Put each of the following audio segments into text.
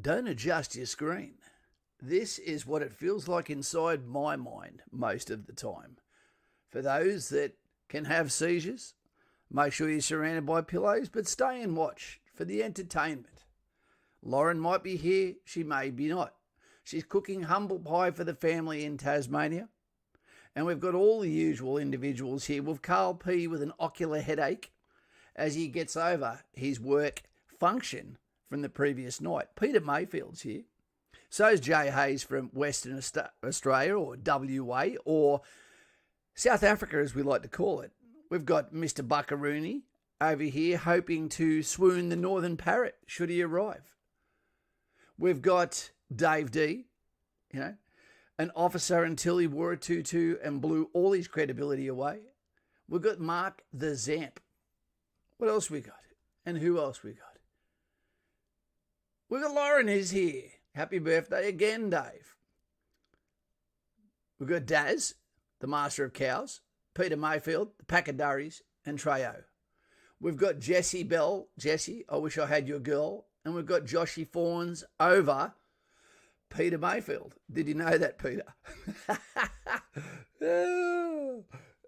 Don't adjust your screen. This is what it feels like inside my mind most of the time. For those that can have seizures, make sure you're surrounded by pillows, but stay and watch for the entertainment. Lauren might be here, she may be not. She's cooking humble pie for the family in Tasmania. And we've got all the usual individuals here with Carl P with an ocular headache as he gets over his work function from the previous night. Peter Mayfield's here. So is Jay Hayes from Western Australia, or WA, or South Africa as we like to call it. We've got Mr. Buckaroony over here hoping to swoon the Northern Parrot should he arrive. We've got Dave D, an officer until he wore a tutu and blew all his credibility away. We've got Mark the Zamp. What else we got? And who else we got? We've got Lauren is here. Happy birthday again, Dave. We've got Daz, the master of cows, Peter Mayfield, the Packadurries, and Treyo. We've got Jessie Bell. Jessie, I wish I had your girl. And we've got Joshy Fawns over Peter Mayfield. Did you know that, Peter?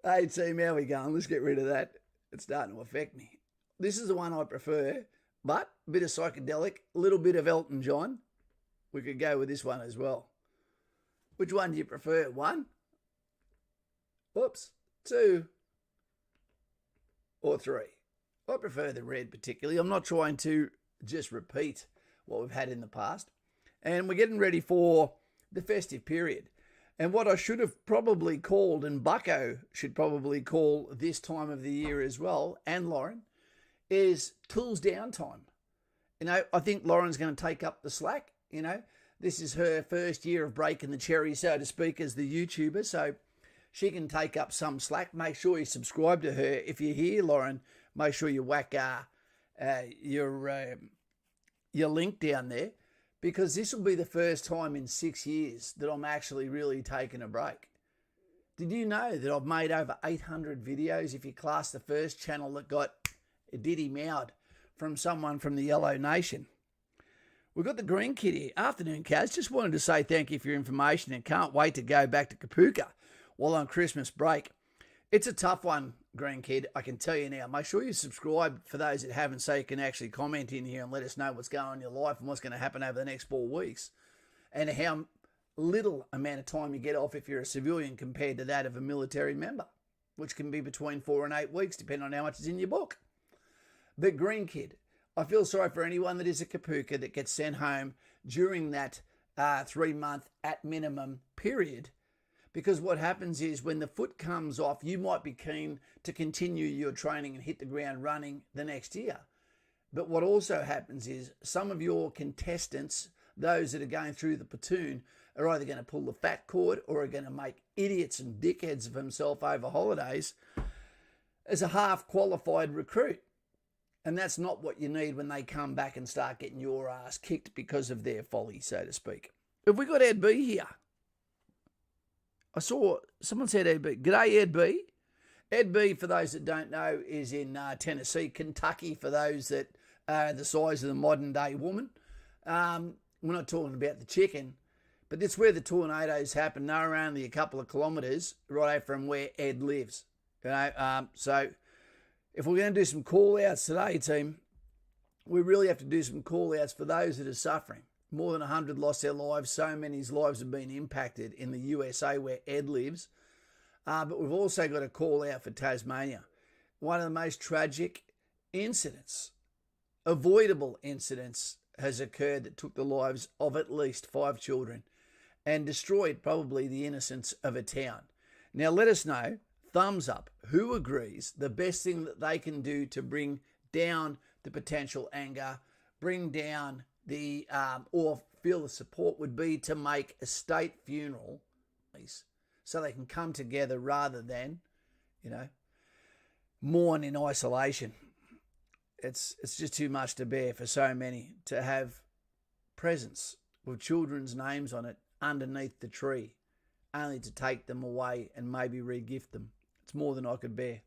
Hey, team, how we going? Let's get rid of that. It's starting to affect me. This is the one I prefer, but a bit of psychedelic, a little bit of Elton John. We could go with this one as well. Which one do you prefer? One? Oops. Two? Or three? I prefer the red particularly. I'm not trying to just repeat what we've had in the past. And we're getting ready for the festive period. And what I should have probably called, and Bucko should probably call this time of the year as well, and Lauren, is tools downtime. I think Lauren's going to take up the slack. This is her first year of breaking the cherry, so to speak, as the YouTuber. So she can take up some slack. Make sure you subscribe to her. If you're here, Lauren, make sure you whack your link down there, because this will be the first time in 6 years that I'm actually really taking a break. Did you know that I've made over 800 videos if you class the first channel that got a diddy mowed from someone from the Yellow Nation? We've got the Green Kid here. Afternoon, Kaz. Just wanted to say thank you for your information and can't wait to go back to Kapuka while on Christmas break. It's a tough one, Green Kid, I can tell you now. Make sure you subscribe for those that haven't, so you can actually comment in here and let us know what's going on in your life and what's going to happen over the next 4 weeks, and how little amount of time you get off if you're a civilian compared to that of a military member, which can be between 4 and 8 weeks, depending on how much is in your book. But Green Kid, I feel sorry for anyone that is a Kapuka that gets sent home during that 3-month at minimum period. Because what happens is when the foot comes off, you might be keen to continue your training and hit the ground running the next year. But what also happens is some of your contestants, those that are going through the platoon, are either going to pull the fat cord or are going to make idiots and dickheads of themselves over holidays as a half-qualified recruit. And that's not what you need when they come back and start getting your ass kicked because of their folly, so to speak. Have we got Ed B here? I saw someone said Ed B. G'day, Ed B. Ed B, for those that don't know, is in Tennessee. Kentucky, for those that are the size of the modern day woman. We're not talking about the chicken, but that's where the tornadoes happen. They're only a couple of kilometres right out from where Ed lives. So if we're going to do some call-outs today, team, we really have to do some call-outs for those that are suffering. More than 100 lost their lives. So many's lives have been impacted in the USA where Ed lives. But we've also got a call out for Tasmania. One of the most tragic incidents, avoidable incidents, has occurred that took the lives of at least 5 children and destroyed probably the innocence of a town. Now let us know, thumbs up, who agrees the best thing that they can do to bring down the potential anger, bring down the or feel the support would be to make a state funeral so they can come together rather than, mourn in isolation. It's just too much to bear for so many to have presents with children's names on it underneath the tree, only to take them away and maybe re-gift them. It's more than I could bear.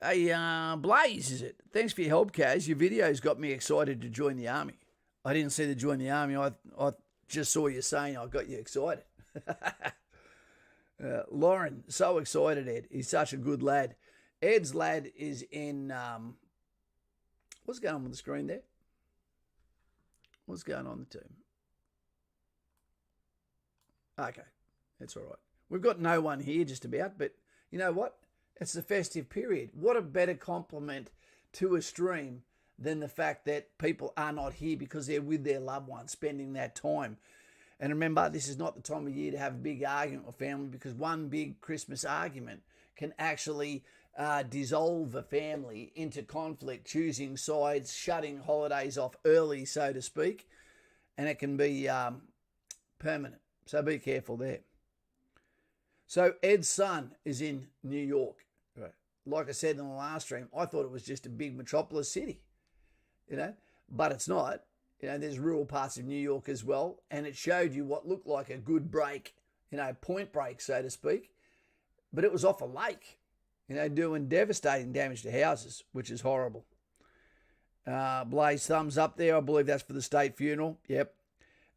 Hey, Blaze, is it? Thanks for your help, Kaz. Your videos got me excited to join the army. I didn't see the join the army. I just saw you saying I got you excited. Lauren, so excited, Ed. He's such a good lad. Ed's lad is in... what's going on with the screen there? What's going on the team? Okay, that's all right. We've got no one here just about, but you know what? It's the festive period. What a better compliment to a stream than the fact that people are not here because they're with their loved ones, spending that time. And remember, this is not the time of year to have a big argument with family, because one big Christmas argument can actually dissolve a family into conflict, choosing sides, shutting holidays off early, so to speak, and it can be permanent. So be careful there. So Ed's son is in New York. Right. Like I said in the last stream, I thought it was just a big metropolis city, but it's not. There's rural parts of New York as well, and it showed you what looked like a good break, point break, so to speak, but it was off a lake, doing devastating damage to houses, which is horrible. Blaze, thumbs up there. I believe that's for the state funeral. Yep.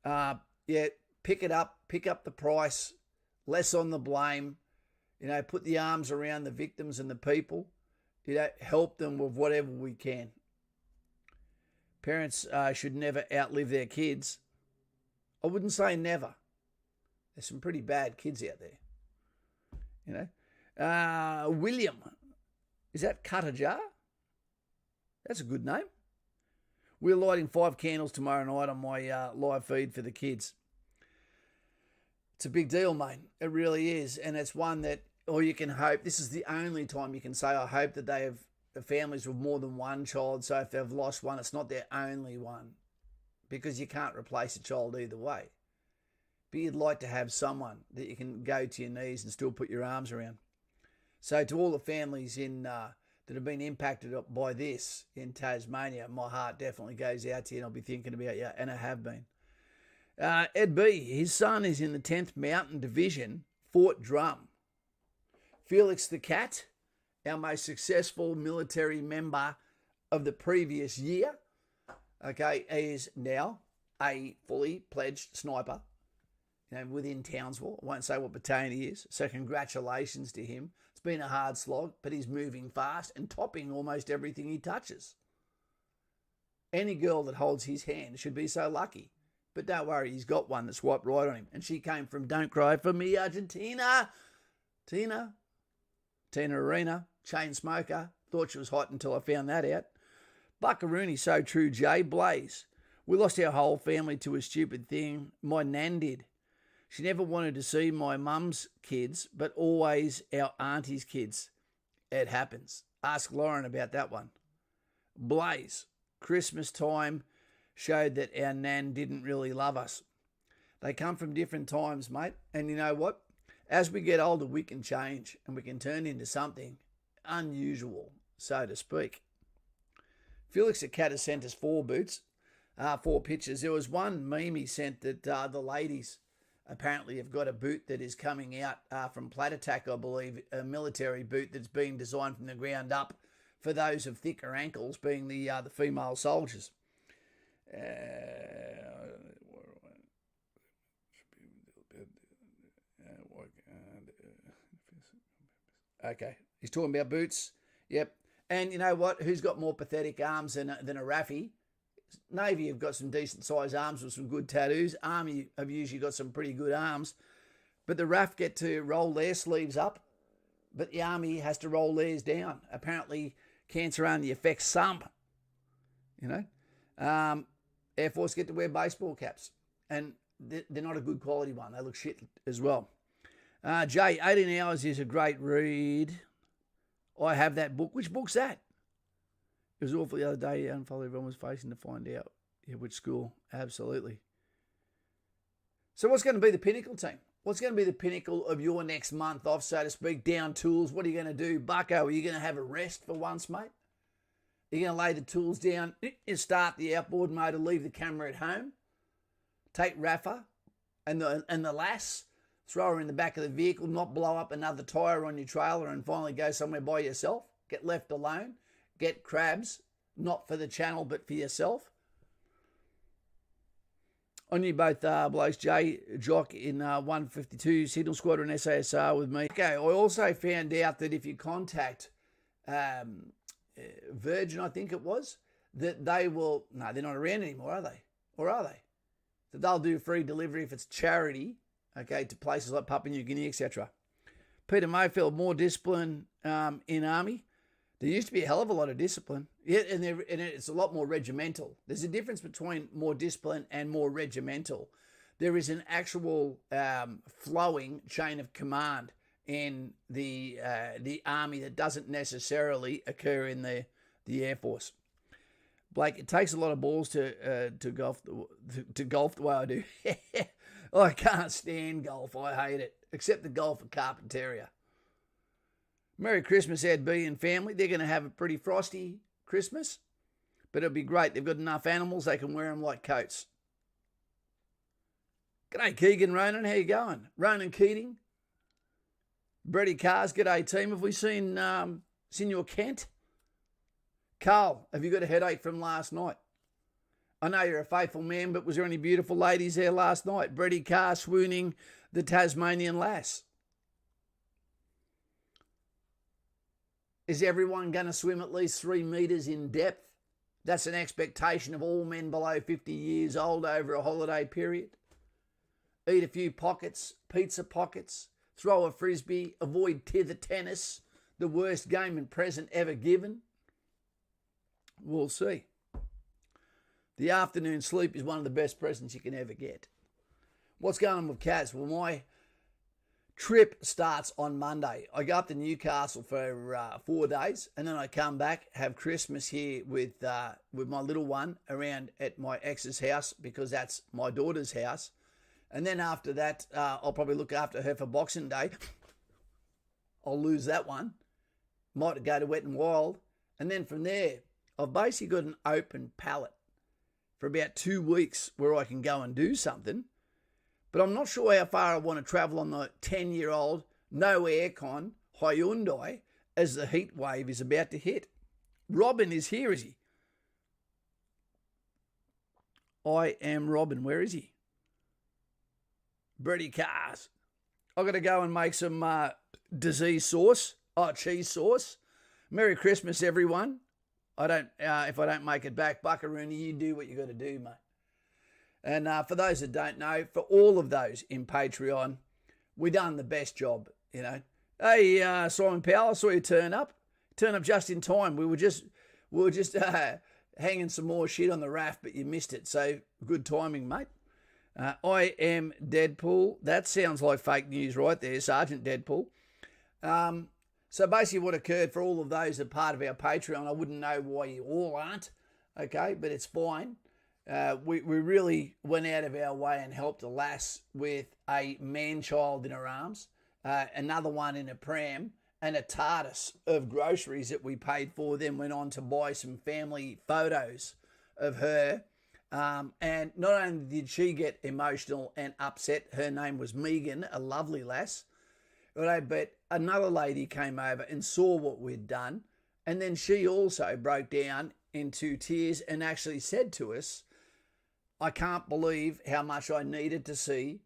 Yeah, pick it up, pick up the price, less on the blame, put the arms around the victims and the people, help them with whatever we can. Parents should never outlive their kids. I wouldn't say never. There's some pretty bad kids out there. William, is that Cut a Jar? That's a good name. We're lighting 5 candles tomorrow night on my live feed for the kids. It's a big deal, mate. It really is. And it's one that, or you can hope, this is the only time you can say, I hope that they have families with more than one child. So if they've lost one, it's not their only one, because you can't replace a child either way. But you'd like to have someone that you can go to your knees and still put your arms around. So to all the families that have been impacted by this in Tasmania, my heart definitely goes out to you, and I'll be thinking about you, and I have been. Ed B, his son is in the 10th Mountain Division, Fort Drum. Felix the Cat, our most successful military member of the previous year, is now a fully pledged sniper, within Townsville. I won't say what battalion he is, so congratulations to him. It's been a hard slog, but he's moving fast and topping almost everything he touches. Any girl that holds his hand should be so lucky. But don't worry, he's got one that swiped right on him. And she came from Don't Cry For Me, Argentina. Tina Arena, chain smoker. Thought she was hot until I found that out. Buckaroony, so true, Jay. Blaze, we lost our whole family to a stupid thing. My nan did. She never wanted to see my mum's kids, but always our auntie's kids. It happens. Ask Lauren about that one. Blaze, Christmas time showed that our nan didn't really love us. They come from different times, mate. And you know what? As we get older, we can change and we can turn into something unusual, so to speak. Felix the Cat has sent us 4 boots, 4 pictures. There was one meme he sent that the ladies apparently have got a boot that is coming out from Plat Attack, I believe, a military boot that's being designed from the ground up for those of thicker ankles, being the female soldiers. Okay, he's talking about boots. Yep. And you know what? Who's got more pathetic arms than a Raffy? Navy have got some decent sized arms with some good tattoos. Army have usually got some pretty good arms. But the RAF get to roll their sleeves up, but the Army has to roll theirs down. Apparently, cancer only affects some. Air Force get to wear baseball caps, and they're not a good quality one. They look shit as well. Jay, 18 Hours is a great read. I have that book. Which book's that? It was awful the other day. Everyone was facing to find out which school. Absolutely. So what's going to be the pinnacle, team? What's going to be the pinnacle of your next month off, so to speak? Down tools. What are you going to do? Bucko, are you going to have a rest for once, mate? Are you going to lay the tools down, start the outboard motor, leave the camera at home, take Rafa and the lass, throw her in the back of the vehicle, not blow up another tyre on your trailer and finally go somewhere by yourself, get left alone, get crabs, not for the channel but for yourself? I knew both blokes, Jay Jock in 152 Signal Squadron SASR with me. Okay, I also found out that if you contact Virgin, I think it was, that they will, no, they're not around anymore, are they? Or are they? That they'll do free delivery if it's charity, okay, to places like Papua New Guinea, etc. Peter Mayfield, more discipline in Army. There used to be a hell of a lot of discipline. Yeah, and it's a lot more regimental. There's a difference between more discipline and more regimental. There is an actual flowing chain of command in the Army that doesn't necessarily occur in the Air Force. Blake, it takes a lot of balls to golf the way I do. I can't stand golf. I hate it, except the golf at Carpentaria. Merry Christmas, Ed B and family. They're going to have a pretty frosty Christmas, but it'll be great. They've got enough animals, they can wear them like coats. G'day, Keegan Ronan. How you going? Ronan Keating. Brady Cars. G'day, team. Have we seen Senior Kent? Carl, have you got a headache from last night? I know you're a faithful man, but was there any beautiful ladies there last night? Brady Carr swooning the Tasmanian lass. Is everyone going to swim at least 3 metres in depth? That's an expectation of all men below 50 years old over a holiday period. Eat a few pockets, pizza pockets, throw a frisbee, avoid tether tennis, the worst game and present ever given. We'll see. The afternoon sleep is one of the best presents you can ever get. What's going on with Kaz? Well, my trip starts on Monday. I go up to Newcastle for 4 days, and then I come back, have Christmas here with my little one around at my ex's house because that's my daughter's house. And then after that, I'll probably look after her for Boxing Day. I'll lose that one. Might go to Wet and Wild. And then from there, I've basically got an open palette for about 2 weeks where I can go and do something. But I'm not sure how far I want to travel on the 10-year-old, no aircon Hyundai as the heat wave is about to hit. Robin is here, is he? I am Robin. Where is he? Brady Cars. I've got to go and make some cheese sauce. Merry Christmas, everyone. If I don't make it back, Buckaroony, you do what you got to do, mate. And for those that don't know, for all of those in Patreon, we done the best job, you know. Hey, Simon Powell, I saw you turn up just in time. We were just hanging some more shit on the raft, but you missed it. So good timing, mate. I am Deadpool. That sounds like fake news right there, Sergeant Deadpool. So basically what occurred for all of those that are part of our Patreon, I wouldn't know why you all aren't, okay, but it's fine. We really went out of our way and helped a lass with a man-child in her arms, another one in a pram, and a TARDIS of groceries that we paid for. Then went on to buy some family photos of her. And not only did she get emotional and upset, her name was Megan, a lovely lass, but another lady came over and saw what we'd done, and then she also broke down into tears and actually said to us, I can't believe how much I needed to see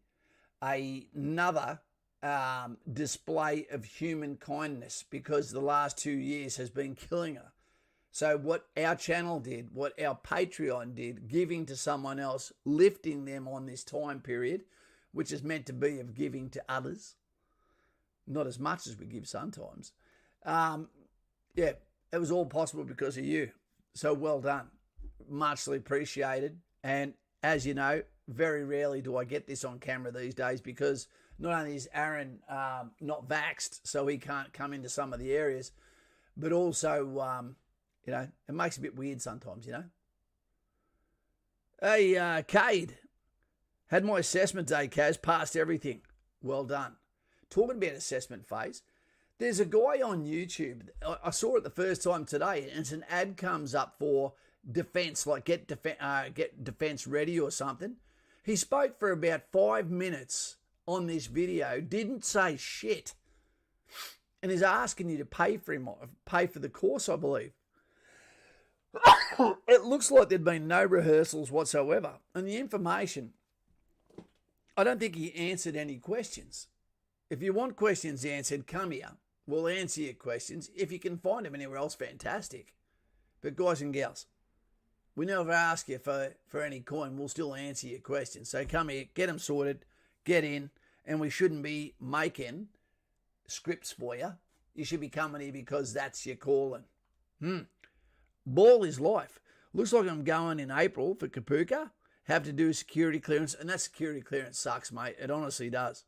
another display of human kindness because the last 2 years has been killing her. So what our channel did, what our Patreon did, giving to someone else, lifting them on this time period, which is meant to be of giving to others, not as much as we give sometimes. It was all possible because of you. So well done. Muchly appreciated. And as you know, very rarely do I get this on camera these days because not only is Aaron not vaxxed, so he can't come into some of the areas, but also, it makes it a bit weird sometimes, you know. Hey, Cade, had my assessment day, Kaz, passed everything. Well done. Talking about assessment phase, there's a guy on YouTube, I saw it the first time today, and it's an ad comes up for defense, like get defense ready or something. He spoke for about 5 minutes on this video, didn't say shit, and is asking you to pay for the course, I believe. It looks like there'd been no rehearsals whatsoever, and the information I don't think he answered any questions. If you want questions answered, come here. We'll answer your questions. If you can find them anywhere else, fantastic. But guys and gals, we never ask you for any coin. We'll still answer your questions. So come here, get them sorted, get in, and we shouldn't be making scripts for you. You should be coming here because that's your calling. Ball is life. Looks like I'm going in April for Kapuka. Have to do security clearance, and that security clearance sucks, mate. It honestly does.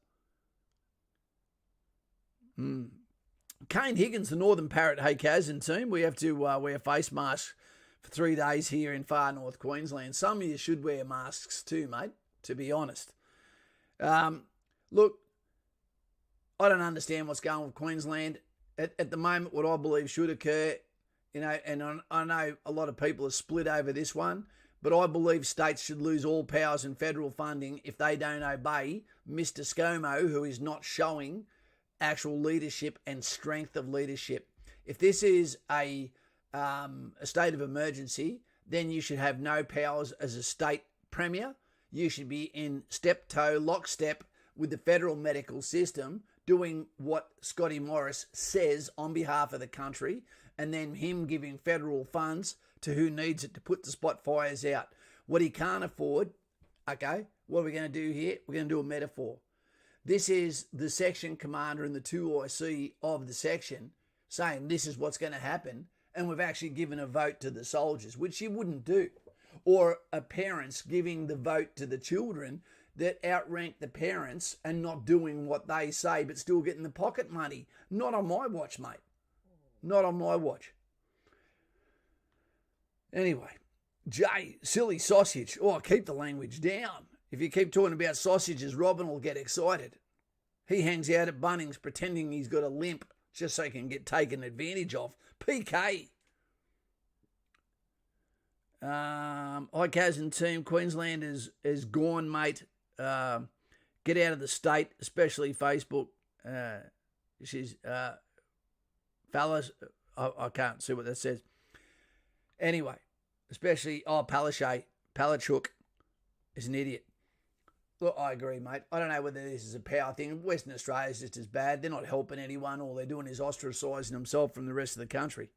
Kane Higgins, the Northern Parrot Hey Kazan team. We have to wear face masks for 3 days here in far north Queensland. Some of you should wear masks too, mate, to be honest. Look, I don't understand what's going on with Queensland. At the moment, what I believe should occur, and I know a lot of people are split over this one, but I believe states should lose all powers and federal funding if they don't obey Mr. ScoMo, who is not showing actual leadership and strength of leadership. If this is a state of emergency, then you should have no powers as a state premier. You should be in lockstep with the federal medical system, doing what Scotty Morris says on behalf of the country, and then him giving federal funds to who needs it to put the spot fires out. What he can't afford, okay, what are we going to do here? We're going to do a metaphor. This is the section commander and the 2IC of the section saying this is what's going to happen, and we've actually given a vote to the soldiers, which you wouldn't do. Or a parents giving the vote to the children that outrank the parents and not doing what they say but still getting the pocket money. Not on my watch, mate. Not on my watch. Anyway, Jay, silly sausage. Oh, keep the language down. If you keep talking about sausages, Robin will get excited. He hangs out at Bunnings pretending he's got a limp just so he can get taken advantage of. PK. Hi, Kaz and team. Queensland is gone, mate. Get out of the state, especially Facebook. Fellas, I can't see what that says. Anyway, especially, Palachuk is an idiot. Look, I agree, mate. I don't know whether this is a power thing. Western Australia is just as bad. They're not helping anyone. All they're doing is ostracising themselves from the rest of the country.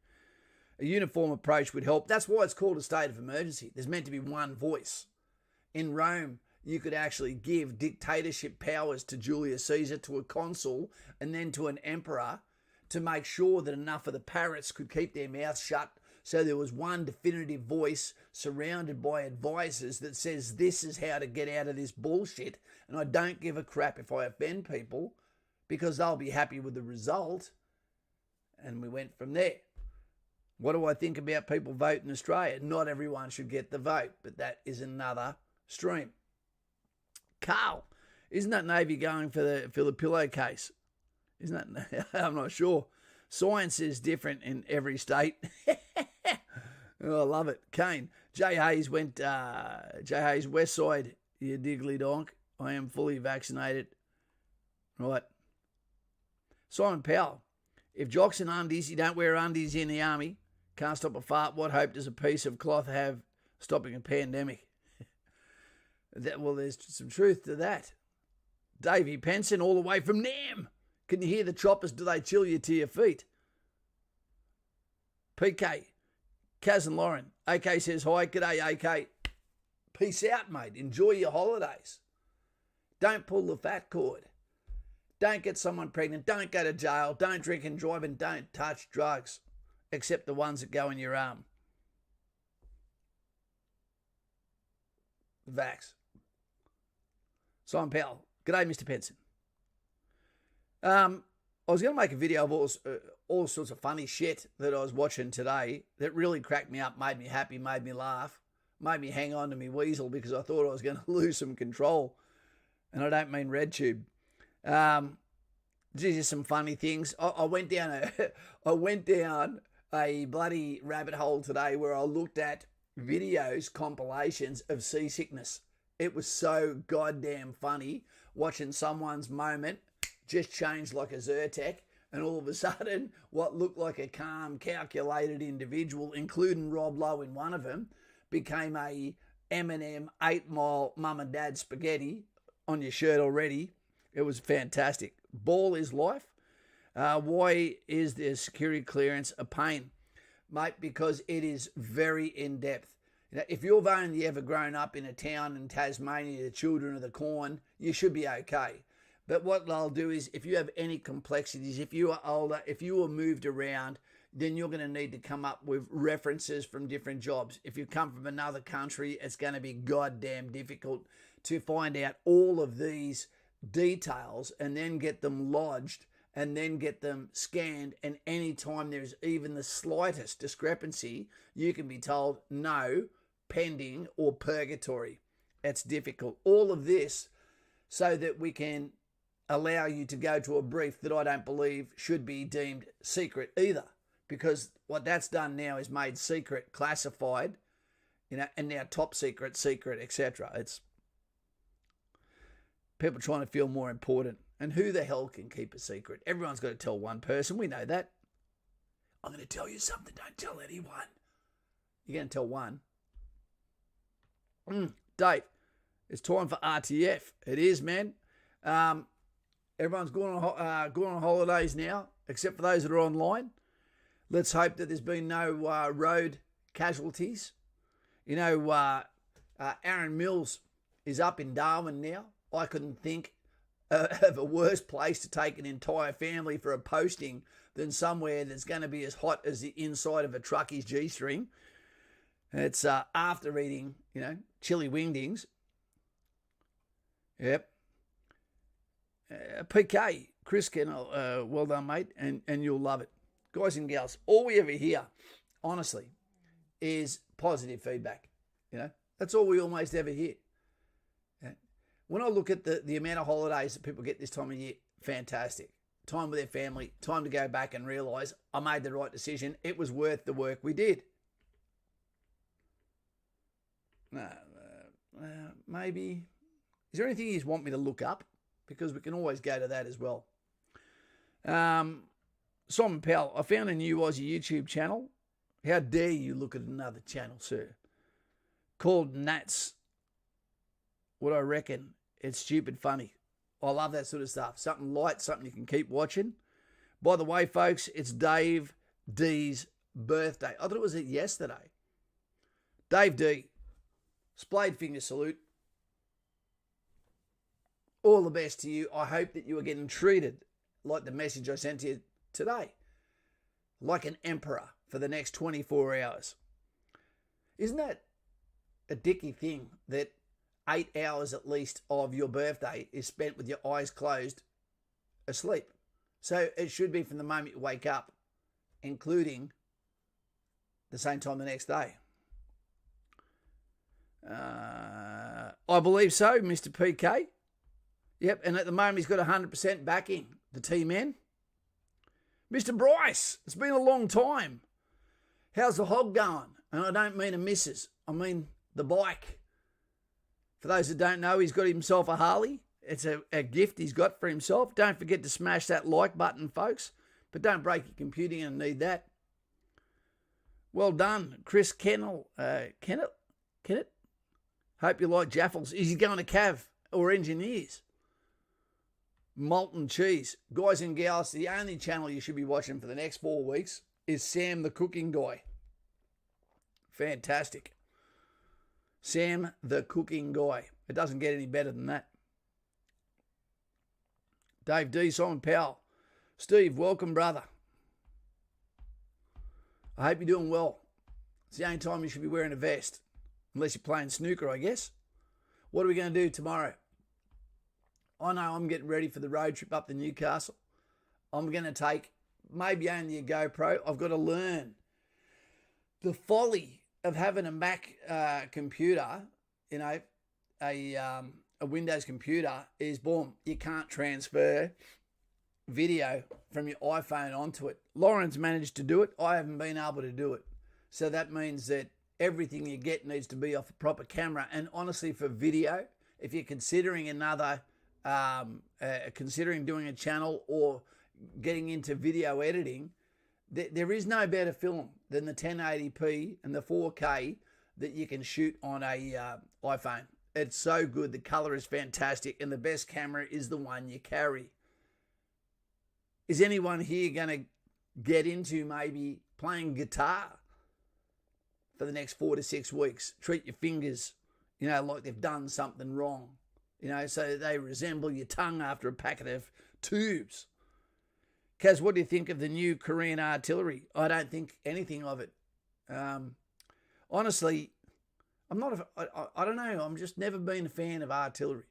A uniform approach would help. That's why it's called a state of emergency. There's meant to be one voice. In Rome, you could actually give dictatorship powers to Julius Caesar, to a consul, and then to an emperor to make sure that enough of the parrots could keep their mouths shut. So there was one definitive voice surrounded by advisors that says this is how to get out of this bullshit. And I don't give a crap if I offend people because they'll be happy with the result. And we went from there. What do I think about people voting in Australia? Not everyone should get the vote, but that is another stream. Carl, isn't that Navy going for the pillowcase? Isn't that? I'm not sure. Science is different in every state. Oh, I love it. Kane. Jay Hayes West Side, you diggly donk. I am fully vaccinated. Right. Simon Powell. If jocks and undies, you don't wear undies in the army. Can't stop a fart. What hope does a piece of cloth have stopping a pandemic? There's some truth to that. Davey Penson, all the way from Nam. Can you hear the choppers? Do they chill you to your feet? PK, Kaz and Lauren. AK says hi. G'day, AK. Peace out, mate. Enjoy your holidays. Don't pull the fat cord. Don't get someone pregnant. Don't go to jail. Don't drink and drive, and don't touch drugs, except the ones that go in your arm. Vax. Simon Powell. G'day, Mr. Penson. I was going to make a video of all sorts of funny shit that I was watching today that really cracked me up, made me happy, made me laugh, made me hang on to me weasel because I thought I was going to lose some control. And I don't mean RedTube. Just some funny things. I went down a bloody rabbit hole today where I looked at videos, compilations of seasickness. It was so goddamn funny watching someone's moment just change like a Zyrtec, and all of a sudden what looked like a calm, calculated individual, including Rob Lowe in one of them, became a M&M 8 Mile mum and dad spaghetti on your shirt already. It was fantastic. Ball is life. Why is the security clearance a pain? Mate, because it is very in-depth. If you've only ever grown up in a town in Tasmania, the children of the corn, you should be okay. But what they'll do is, if you have any complexities, if you are older, if you were moved around, then you're going to need to come up with references from different jobs. If you come from another country, it's going to be goddamn difficult to find out all of these details and then get them lodged and then get them scanned. And anytime there's even the slightest discrepancy, you can be told no, pending, or purgatory. It's difficult. All of this so that we can allow you to go to a brief that I don't believe should be deemed secret either, because what that's done now is made secret classified, and now top secret, etc. It's people trying to feel more important. And who the hell can keep a secret? Everyone's got to tell one person. We know that. I'm going to tell you something. Don't tell anyone. You're going to tell one. Dave, it's time for RTF. It is, man. Everyone's going on holidays now, except for those that are online. Let's hope that there's been no road casualties. Aaron Mills is up in Darwin now. I couldn't think of a worse place to take an entire family for a posting than somewhere that's going to be as hot as the inside of a truckie's G-string. It's after eating, chili wingdings. Yep. PK, Chris Kennel, well done, mate, and you'll love it. Guys and gals, all we ever hear, honestly, is positive feedback. That's all we almost ever hear. When I look at the amount of holidays that people get this time of year, fantastic. Time with their family, time to go back and realise I made the right decision. It was worth the work we did. Maybe. Is there anything you want me to look up? Because we can always go to that as well. Simon Powell, I found a new Aussie YouTube channel. How dare you look at another channel, sir? Called Nats. What I reckon, it's stupid funny. I love that sort of stuff. Something light, something you can keep watching. By the way, folks, it's Dave D's birthday. I thought it was yesterday. Dave D, splayed finger salute. All the best to you. I hope that you are getting treated like the message I sent to you today. Like an emperor for the next 24 hours. Isn't that a dicky thing that 8 hours at least of your birthday is spent with your eyes closed asleep? So it should be from the moment you wake up, including the same time the next day. I believe so, Mr. PK. Yep, and at the moment he's got 100% backing, the T-men. Mr. Bryce, it's been a long time. How's the hog going? And I don't mean a missus, I mean the bike. For those that don't know, he's got himself a Harley. It's a gift he's got for himself. Don't forget to smash that like button, folks. But don't break your computer, you're going to need that. Well done, Chris Kennel. Kennett? Hope you like Jaffles. Is he going to Cav or Engineers? Molten cheese. Guys and gals, the only channel you should be watching for the next 4 weeks is Sam the Cooking Guy. Fantastic. Sam the Cooking Guy. It doesn't get any better than that. Dave D, Simon Powell. Steve, welcome, brother. I hope you're doing well. It's the only time you should be wearing a vest. Unless you're playing snooker, I guess. What are we going to do tomorrow? I know I'm getting ready for the road trip up to Newcastle. I'm going to take maybe only a GoPro. I've got to learn the folly of having a Mac computer, a Windows computer is, boom, you can't transfer video from your iPhone onto it. Lauren's managed to do it. I haven't been able to do it. So that means that everything you get needs to be off a proper camera. And honestly, for video, if you're considering considering doing a channel or getting into video editing, there is no better film than the 1080p and the 4K that you can shoot on a iPhone. It's so good. The colour is fantastic, and the best camera is the one you carry. Is anyone here going to get into maybe playing guitar for the next 4 to 6 weeks? Treat your fingers, like they've done something wrong, so they resemble your tongue after a packet of tubes. Kaz, what do you think of the new Korean artillery? I don't think anything of it. Honestly, I don't know. I'm just never been a fan of artillery.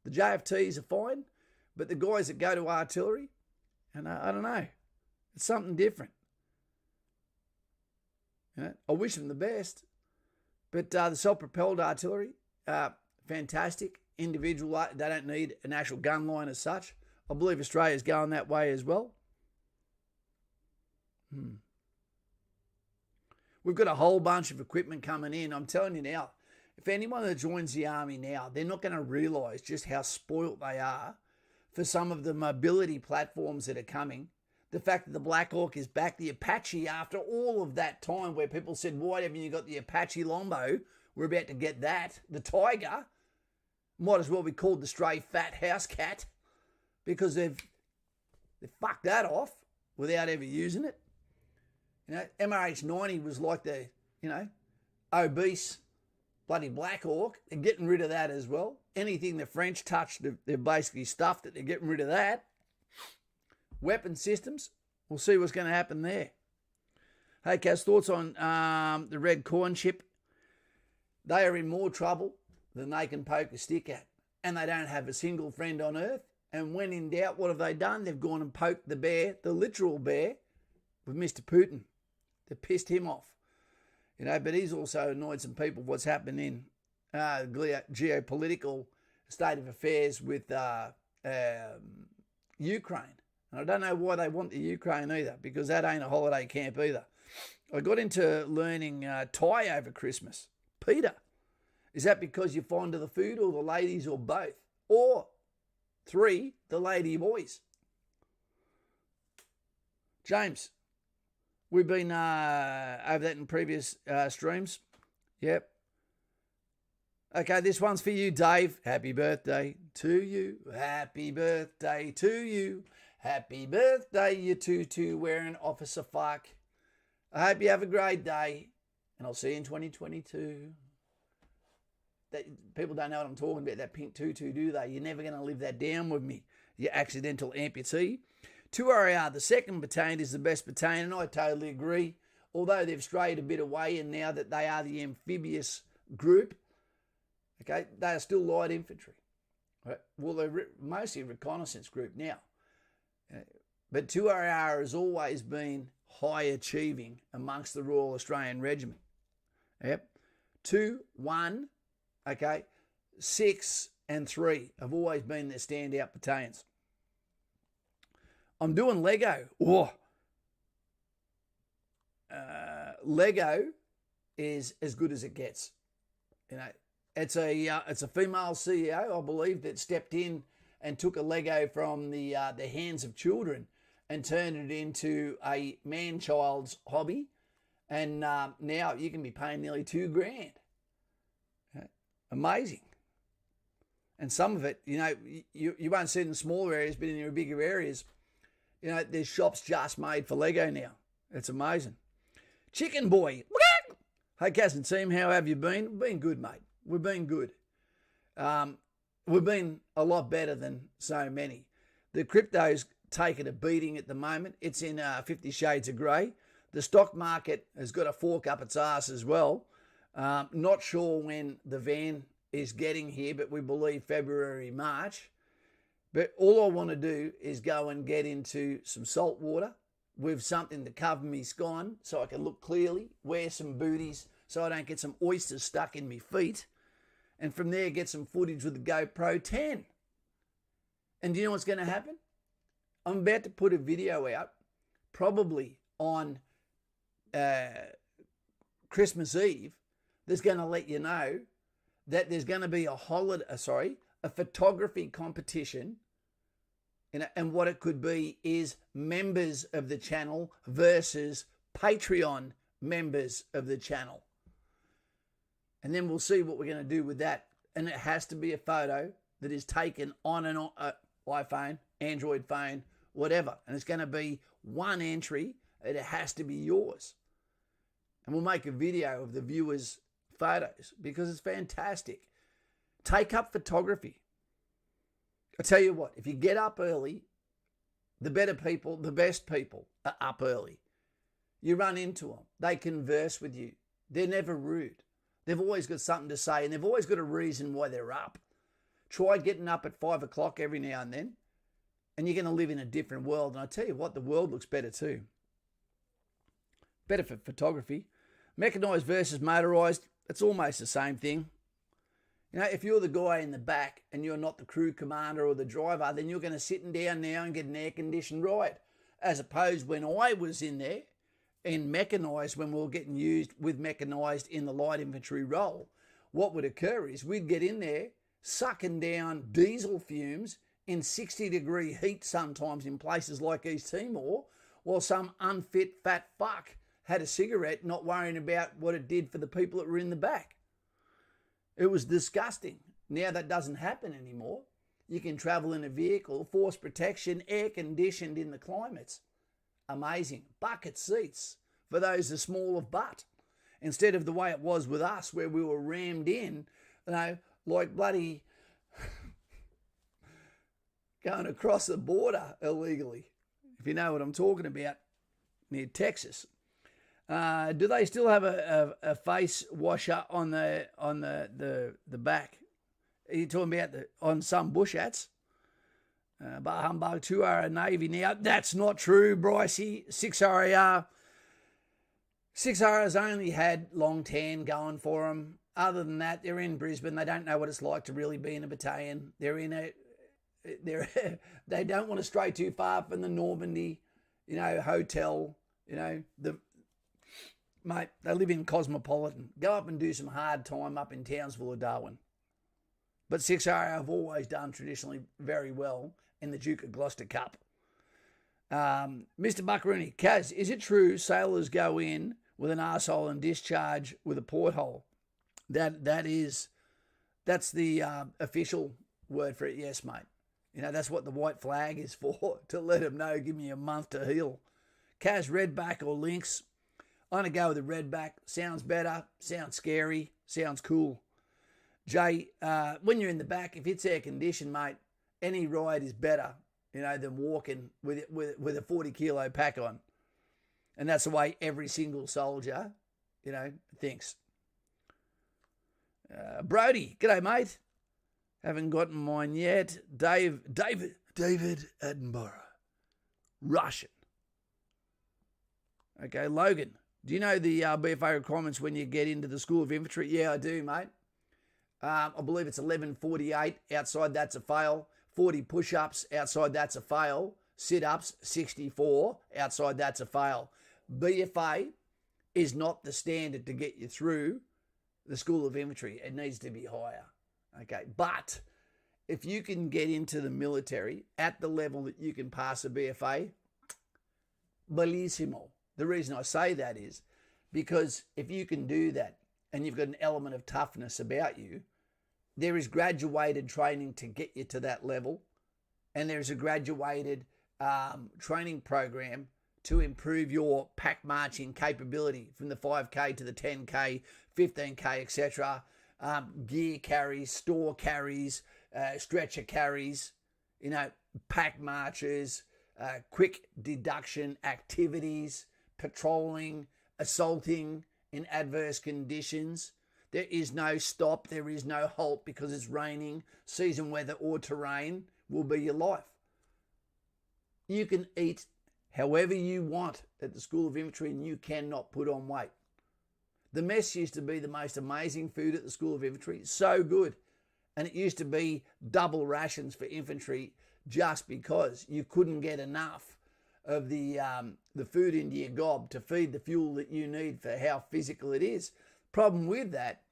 The JFTs are fine, but the guys that go to artillery, and I don't know. It's something different. I wish them the best. But the self-propelled artillery, fantastic. Individual, they don't need an actual gun line as such. I believe Australia's going that way as well. We've got a whole bunch of equipment coming in. I'm telling you now, if anyone that joins the army now, they're not going to realise just how spoilt they are for some of the mobility platforms that are coming. The fact that the Black Hawk is back, the Apache, after all of that time where people said, why haven't you got the Apache Lombo? We're about to get that. The Tiger might as well be called the stray fat house cat because they've fucked that off without ever using it. MRH-90 was like the, obese bloody Black Hawk. They're getting rid of that as well. Anything the French touched, they're basically stuffed it. They're getting rid of that. Weapon systems, we'll see what's going to happen there. Hey, Kaz, thoughts on the red corn chip? They are in more trouble than they can poke a stick at. And they don't have a single friend on earth. And when in doubt, what have they done? They've gone and poked the bear, the literal bear, with Mr. Putin. They've pissed him off. But he's also annoyed some people what's happening in geopolitical state of affairs with Ukraine. And I don't know why they want the Ukraine either, because that ain't a holiday camp either. I got into learning Thai over Christmas. Peter, is that because you're fond of the food or the ladies or both? Or 3, the lady boys? James, we've been over that in previous streams. Yep. Okay, this one's for you, Dave. Happy birthday to you. Happy birthday to you. Happy birthday, you tutu wearing officer fuck. I hope you have a great day, and I'll see you in 2022. People don't know what I'm talking about, that pink tutu, do they? You're never going to live that down with me, you accidental amputee. 2RAR, the 2nd Battalion, is the best battalion, and I totally agree. Although they've strayed a bit away, and now that they are the amphibious group, okay, they are still light infantry. Right? Well, they're mostly a reconnaissance group now. But 2RAR has always been high achieving amongst the Royal Australian Regiment. Yep. 2, 1, okay, 6 and 3 have always been their standout battalions. I'm doing Lego. Lego is as good as it gets. It's a female CEO, I believe, that stepped in and took a Lego from the hands of children and turned it into a man-child's hobby. And now you can be paying nearly $2,000. Okay. Amazing. And some of it, you won't see it in smaller areas, but in your bigger areas, there's shops just made for Lego now. It's amazing. Chicken Boy. Hey, Kaz and team, how have you been? We've been good, mate. We've been good. We've been a lot better than so many. The crypto's taken a beating at the moment. It's in 50 shades of grey. The stock market has got a fork up its ass as well. Not sure when the van is getting here, but we believe February, March. But all I want to do is go and get into some salt water with something to cover me scone so I can look clearly, wear some booties so I don't get some oysters stuck in my feet, and from there get some footage with the GoPro 10. And do you know what's going to happen? I'm about to put a video out, probably on Christmas Eve, that's going to let you know that there's going to be a photography competition, and what it could be is members of the channel versus Patreon members of the channel. And then we'll see what we're going to do with that and it has to be a photo that is taken on an iPhone, Android phone, whatever. And it's going to be one entry, and it has to be yours. And we'll make a video of the viewers' photos because it's fantastic. Take up photography. I tell you what, if you get up early, the better people, the best people are up early. You run into them. They converse with you. They're never rude. They've always got something to say, and they've always got a reason why they're up. Try getting up at 5 o'clock every now and then, and you're going to live in a different world. And I tell you what, the world looks better too. Better for photography. Mechanised versus motorised, it's almost the same thing. You know, if you're the guy in the back and you're not the crew commander or the driver, then you're going to sit down now and get an air-conditioned ride. As opposed when I was in there, in mechanised, when we were getting used with mechanised in the light infantry role, what would occur is we'd get in there sucking down diesel fumes in 60-degree heat sometimes in places like East Timor, while some unfit fat fuck had a cigarette not worrying about what it did for the people that were in the back. It was disgusting. Now that doesn't happen anymore. You can travel in a vehicle, force protection, air-conditioned in the climates. Amazing. Bucket seats for those that are small of butt. Instead of the way it was with us where we were rammed in, you know, like bloody going across the border illegally, if you know what I'm talking about, near Texas. Do they still have a face washer on the back? Are you talking about on some bush hats? Bar humbug, 2RA Navy now. That's not true, Brycey. 6RAR. 6RA's only had long tan going for them. Other than that, they're in Brisbane. They don't know what it's like to really be in a battalion. They don't want to stray too far from the Normandy, hotel. Mate, they live in Cosmopolitan. Go up and do some hard time up in Townsville or Darwin. But 6RA have always done traditionally very well in the Duke of Gloucester Cup. Mr. Buckaroony, Kaz, is it true sailors go in with an arsehole and discharge with a porthole? That's the official word for it. Yes, mate. That's what the white flag is for, to let them know, give me a month to heal. Kaz, redback or lynx? I'm going to go with the redback. Sounds better, sounds scary, sounds cool. Jay, when you're in the back, if it's air conditioned, mate, any ride is better, than walking with a 40-kilo pack on. And that's the way every single soldier, thinks. Brody, g'day, mate. Haven't gotten mine yet. David Attenborough, Russian. Okay, Logan, do you know the BFA requirements when you get into the School of Infantry? Yeah, I do, mate. I believe it's 11:48. Outside, that's a fail. 40 push-ups. Outside, that's a fail. Sit-ups, 64. Outside, that's a fail. BFA is not the standard to get you through the School of Infantry. It needs to be higher. Okay, but if you can get into the military at the level that you can pass a BFA, bellissimo. The reason I say that is because if you can do that and you've got an element of toughness about you, there is graduated training to get you to that level, and there's a graduated training program to improve your pack marching capability from the 5K to the 10K, 15K, etc. Gear carries, store carries, stretcher carries, pack marches, quick deduction activities, patrolling, assaulting in adverse conditions. There is no stop, there is no halt because it's raining, season weather or terrain will be your life. You can eat however you want at the School of Infantry and you cannot put on weight. The mess used to be the most amazing food at the School of Infantry, so good. And it used to be double rations for infantry just because you couldn't get enough of the food into your gob to feed the fuel that you need for how physical it is. Problem with that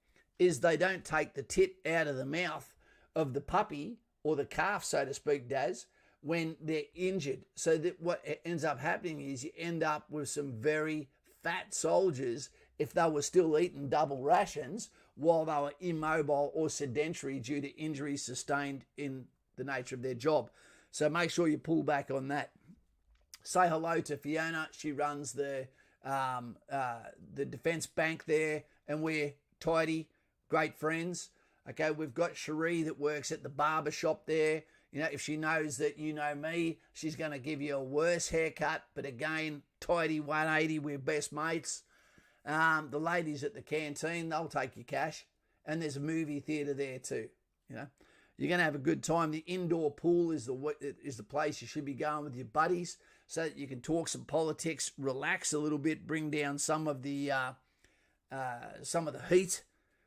is they don't take the tit out of the mouth of the puppy or the calf, so to speak, Daz, when they're injured. So that what ends up happening is you end up with some very fat soldiers if they were still eating double rations while they were immobile or sedentary due to injuries sustained in the nature of their job. So make sure you pull back on that. Say hello to Fiona. She runs the Defence Bank there, and we're tidy, great friends. Okay, we've got Cherie that works at the barber shop there. You know, if she knows that you know me, she's going to give you a worse haircut. But again, tidy 180, we're best mates. The ladies at the canteen, they'll take your cash. And there's a movie theatre there too. You know, you're going to have a good time. The indoor pool is the place you should be going with your buddies, so that you can talk some politics, relax a little bit, bring down some of the heat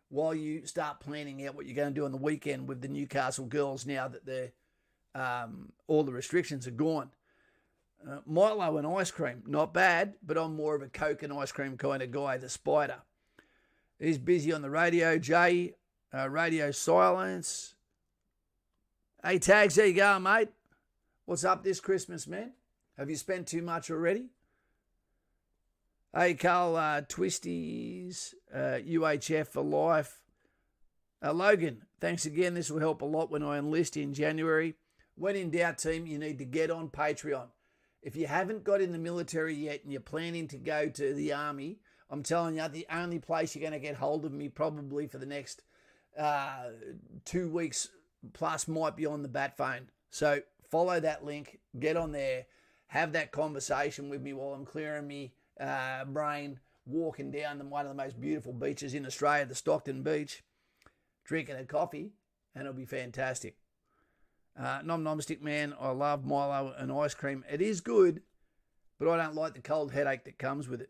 while you start planning out what you're going to do on the weekend with the Newcastle girls now that all the restrictions are gone. Milo and ice cream, not bad, but I'm more of a Coke and ice cream kind of guy, the Spider. He's busy on the radio, Jay. Radio silence. Hey, Tags, there you go, mate. What's up this Christmas, man? Have you spent too much already? Hey, Carl, Twisties, UHF for life. Logan, thanks again. This will help a lot when I enlist in January. When in doubt, team, you need to get on Patreon. If you haven't got in the military yet and you're planning to go to the army, I'm telling you, the only place you're going to get hold of me probably for the next 2 weeks plus might be on the bat phone. So follow that link, get on there, have that conversation with me while I'm clearing me brain, walking down one of the most beautiful beaches in Australia, the Stockton Beach, drinking a coffee, and it'll be fantastic. Nom stick man, I love Milo and ice cream. It is good, but I don't like the cold headache that comes with it.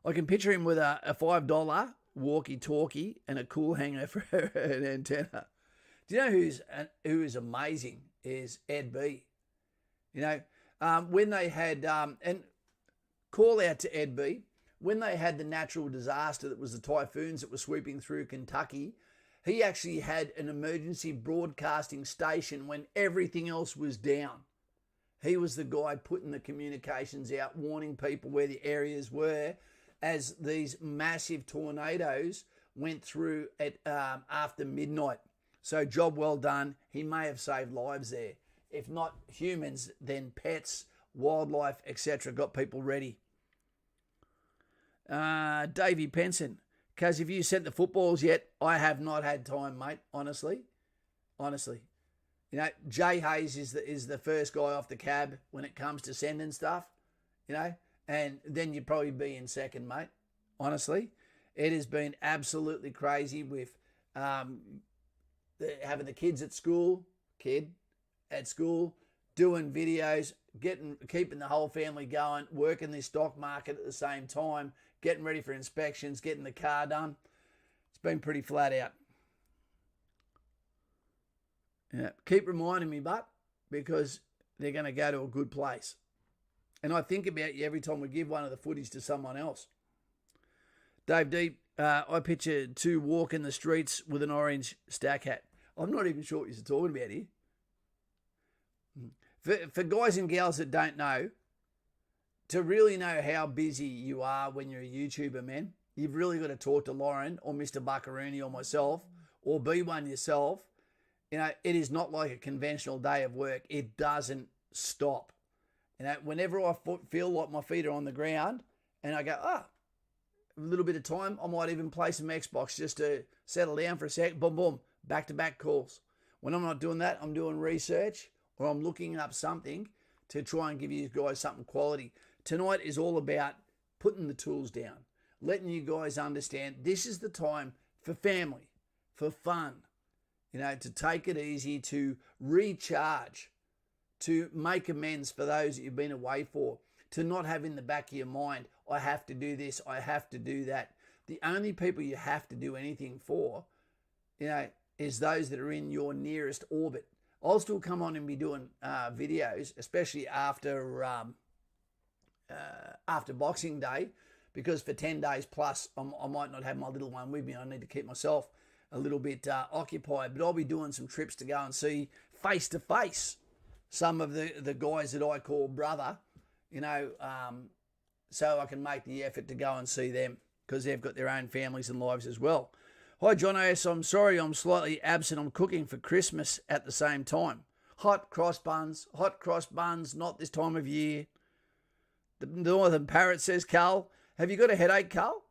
I can picture him with a $5 walkie-talkie and a cool hanger for an antenna. Do you know who is amazing is Ed B. You know, when they had, and call out to Ed B, when they had the natural disaster that was the typhoons that were sweeping through Kentucky, he actually had an emergency broadcasting station when everything else was down. He was the guy putting the communications out, warning people where the areas were as these massive tornadoes went through at after midnight. So job well done. He may have saved lives there. If not humans, then pets, wildlife, etc. Got people ready. Davey Penson. Because have you sent the footballs yet? I have not had time, mate. Honestly. You know, Jay Hayes is the first guy off the cab when it comes to sending stuff. You know, and then you'd probably be in second, mate. Honestly, it has been absolutely crazy with having the kids at school, doing videos, keeping the whole family going, working the stock market at the same time, getting ready for inspections, getting the car done. It's been pretty flat out. Yeah, keep reminding me, but because they're going to go to a good place. And I think about you every time we give one of the footies to someone else. Dave Deep, I picture two walking the streets with an orange stack hat. I'm not even sure what you're talking about here. For guys and gals that don't know, to really know how busy you are when you're a YouTuber, man, you've really got to talk to Lauren or Mr. Buckaroony or myself, or be one yourself. You know, it is not like a conventional day of work. It doesn't stop. You know, whenever I feel like my feet are on the ground and I go, a little bit of time, I might even play some Xbox just to settle down for a sec. Boom, boom, back-to-back calls. When I'm not doing that, I'm doing research or I'm looking up something to try and give you guys something quality. Tonight is all about putting the tools down, letting you guys understand this is the time for family, for fun, you know, to take it easy, to recharge, to make amends for those that you've been away for, to not have in the back of your mind, I have to do this, I have to do that. The only people you have to do anything for, you know, is those that are in your nearest orbit. I'll still come on and be doing videos, especially after Boxing Day, because for 10 days plus, I might not have my little one with me. I need to keep myself a little bit occupied, but I'll be doing some trips to go and see face-to-face some of the guys that I call brother, you know, so I can make the effort to go and see them. because they've got their own families and lives as well. Hi, John S. I'm sorry I'm slightly absent. I'm cooking for Christmas at the same time. Hot cross buns, not this time of year. The Northern Parrot says, Carl, have you got a headache, Carl?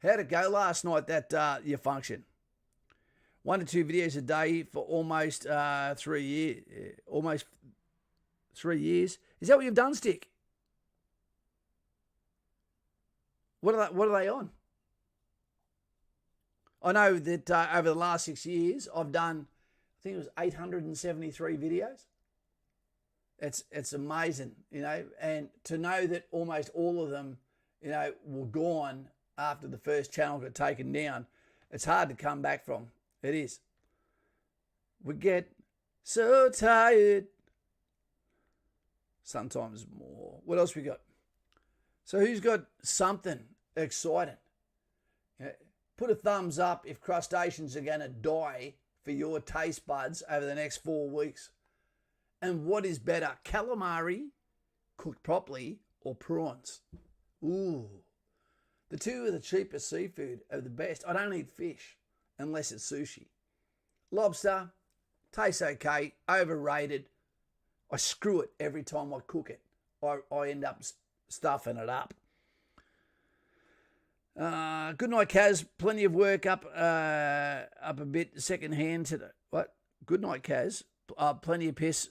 How'd it go last night, your function? 1 to 2 videos a day for almost 3 years. Almost 3 years. Is that what you've done, Stick? What are they on? I know that over the last 6 years, I've done, I think it was 873 videos. It's amazing, and to know that almost all of them, were gone after the first channel got taken down, it's hard to come back from. It is. We get so tired. Sometimes more. What else we got? So who's got something exciting? Put a thumbs up if crustaceans are going to die for your taste buds over the next 4 weeks. And what is better, calamari cooked properly or prawns? Ooh. The two are the cheapest seafood, are the best. I don't eat fish unless it's sushi. Lobster, tastes okay, overrated. I screw it every time I cook it. I end up stuffing it up. Good night, Kaz. Plenty of work up a bit secondhand today. What? Good night, Kaz. Plenty of piss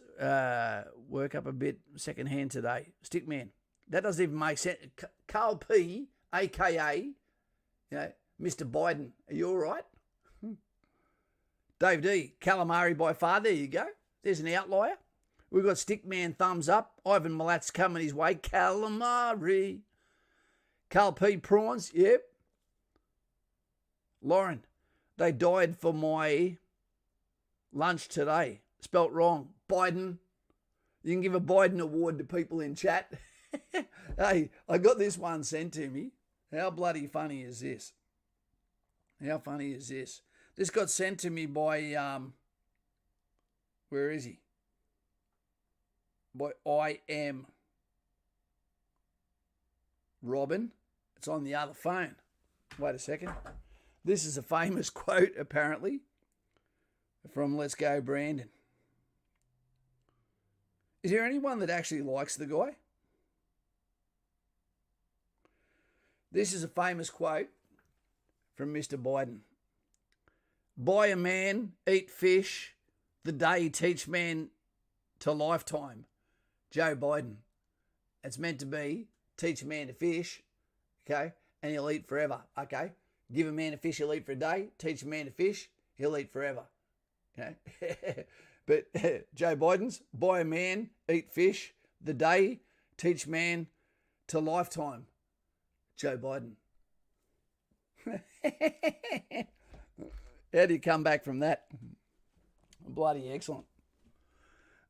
work up a bit secondhand today. Stickman. That doesn't even make sense. Carl P, a.k.a., Mr. Biden. Are you all right? Dave D, calamari by far. There you go. There's an outlier. We've got Stickman thumbs up. Ivan Malat's coming his way. Calamari. Carl P, prawns. Yep. Lauren, they died for my lunch today. Spelt wrong. Biden. You can give a Biden award to people in chat. Hey, I got this one sent to me. How bloody funny is this? How funny is this? This got sent to me by, where is he? By I Am Robin. It's on the other phone. Wait a second. This is a famous quote, apparently, from Let's Go Brandon. Is there anyone that actually likes the guy? This is a famous quote from Mr. Biden. Buy a man, eat fish, the day teach man to lifetime. Joe Biden. It's meant to be teach a man to fish, okay, and he'll eat forever, okay? Give a man a fish, he'll eat for a day. Teach a man to fish, he'll eat forever, okay? But Joe Biden's buy a man, eat fish, the day teach man to lifetime. Joe Biden. How do you come back from that? Bloody excellent.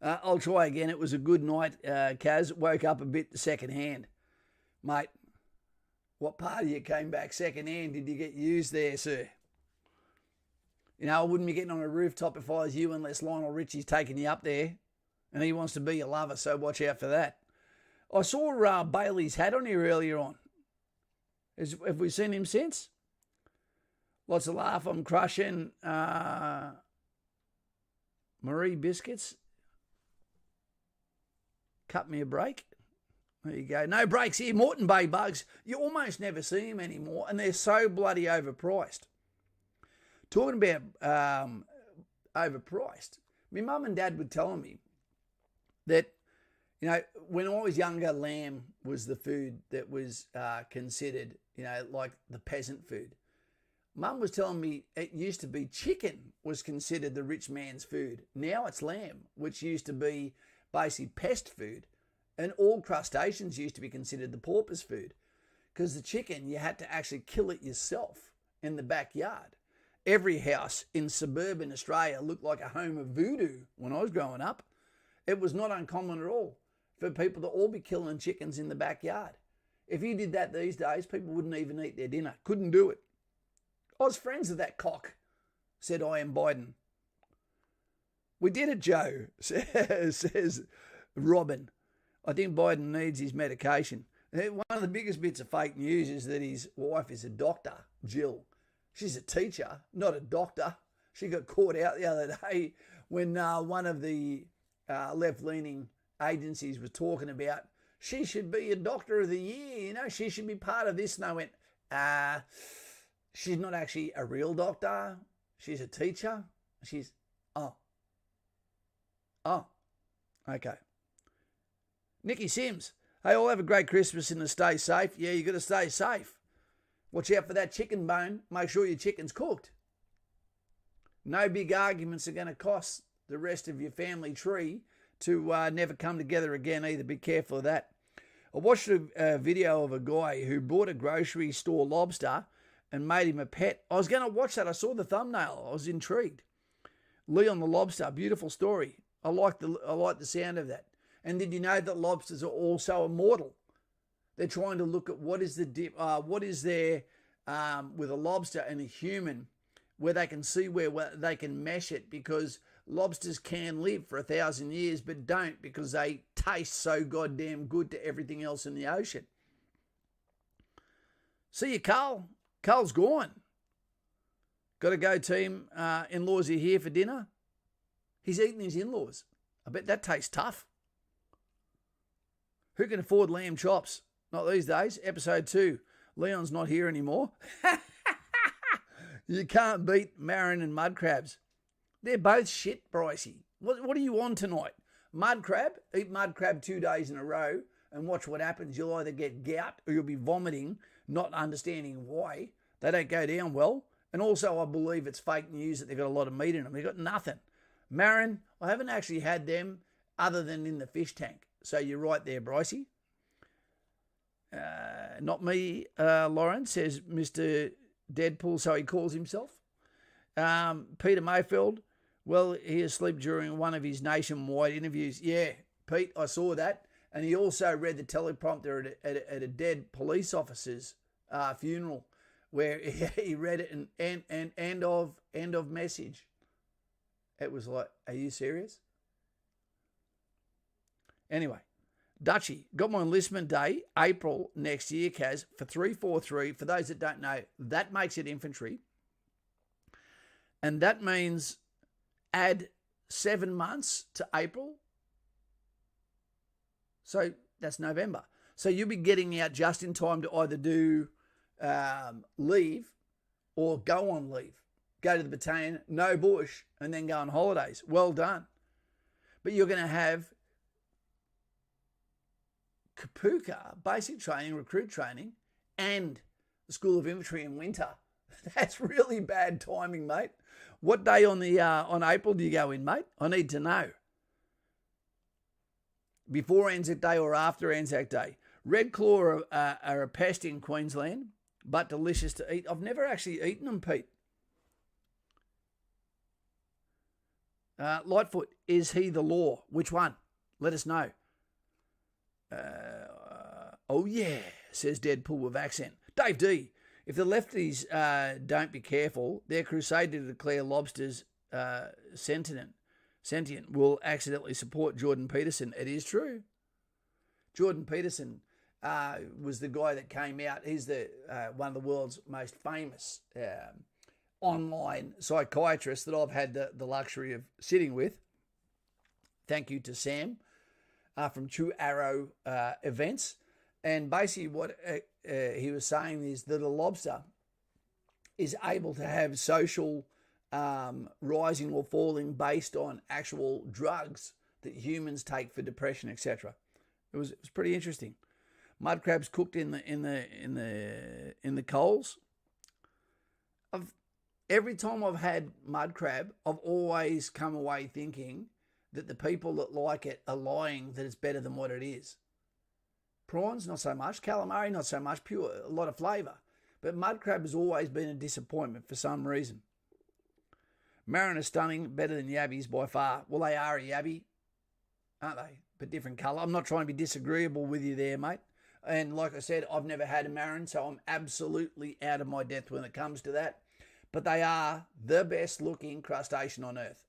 I'll try again. It was a good night, Kaz. Woke up a bit secondhand. Mate, what part of you came back secondhand? Did you get used there, sir? I wouldn't be getting on a rooftop if I was you unless Lionel Richie's taking you up there and he wants to be your lover, so watch out for that. I saw Bailey's hat on here earlier on. Have we seen him since? Lots of laugh. I'm crushing Marie Biscuits. Cut me a break. There you go. No breaks here. Moreton Bay bugs. You almost never see them anymore, and they're so bloody overpriced. Talking about overpriced, my mum and dad were telling me that, when I was younger, lamb was the food that was considered, like the peasant food. Mum was telling me it used to be chicken was considered the rich man's food. Now it's lamb, which used to be basically pest food. And all crustaceans used to be considered the pauper's food. Because the chicken, you had to actually kill it yourself in the backyard. Every house in suburban Australia looked like a home of voodoo when I was growing up. It was not uncommon at all for people to all be killing chickens in the backyard. If you did that these days, people wouldn't even eat their dinner. Couldn't do it. I was friends with that cock, said I Am Biden. We did it, Joe, says Robin. I think Biden needs his medication. One of the biggest bits of fake news is that his wife is a doctor, Jill. She's a teacher, not a doctor. She got caught out the other day when one of the left-leaning agencies was talking about she should be a doctor of the year, she should be part of this. And I went, she's not actually a real doctor. She's a teacher. Okay. Nikki Sims, hey, all have a great Christmas and stay safe. Yeah, you got to stay safe. Watch out for that chicken bone. Make sure your chicken's cooked. No big arguments are going to cost the rest of your family tree to never come together again either. Be careful of that. I watched a video of a guy who bought a grocery store lobster and made him a pet. I was going to watch that. I saw the thumbnail. I was intrigued. Leon the lobster, beautiful story. I like the sound of that. And did you know that lobsters are also immortal? They're trying to look at what is there with a lobster and a human, where they can see where they can mesh it, because lobsters can live for 1,000 years but don't, because they taste so goddamn good to everything else in the ocean. See you, Carl. Carl's gone. Got to go, team. In-laws are here for dinner. He's eating his in-laws. I bet that tastes tough. Who can afford lamb chops? Not these days. Episode 2. Leon's not here anymore. You can't beat Marin and mud crabs. They're both shit, Brycey. What are you on tonight? Mud crab? Eat mud crab 2 days in a row and watch what happens. You'll either get gout or you'll be vomiting, not understanding why. They don't go down well. And also, I believe it's fake news that they've got a lot of meat in them. They've got nothing. Marin, I haven't actually had them other than in the fish tank. So you're right there, Brycey. Not me, Lauren, says Mr. Deadpool, so he calls himself. Peter Mayfield, well, he asleep during one of his nationwide interviews. Yeah, Pete, I saw that. And he also read the teleprompter at a dead police officer's funeral, where he read it and end of message. It was like, are you serious? Anyway, Dutchy, got my enlistment day, April next year, Kaz, for 343. For those that don't know, that makes it infantry. And that means add 7 months to April. So that's November. So you'll be getting out just in time to either do leave or go on leave. Go to the battalion, no bush, and then go on holidays. Well done. But you're going to have Kapuka, basic training, recruit training, and the School of Infantry in winter. That's really bad timing, mate. What day on April do you go in, mate? I need to know. Before Anzac Day or after Anzac Day? Red Claw are a pest in Queensland, but delicious to eat. I've never actually eaten them, Pete. Lightfoot, is he the law? Which one? Let us know. Oh yeah, says Deadpool with accent. Dave D, if the lefties don't be careful, their crusade to declare lobsters sentient will accidentally support Jordan Peterson. It is true. Jordan Peterson was the guy that came out. He's the one of the world's most famous online psychiatrists that I've had the luxury of sitting with. Thank you to Sam from True Arrow events. And basically what he was saying is that a lobster is able to have social rising or falling based on actual drugs that humans take for depression, etc. It was pretty interesting. Mud crabs cooked in the coals. Every time I've had mud crab, I've always come away thinking that the people that like it are lying that it's better than what it is. Prawns, not so much. Calamari, not so much. Pure, a lot of flavour. But mud crab has always been a disappointment for some reason. Marin is stunning, better than yabbies by far. Well, they are a yabby, aren't they? But different colour. I'm not trying to be disagreeable with you there, mate. And like I said, I've never had a Marin, so I'm absolutely out of my depth when it comes to that. But they are the best looking crustacean on earth.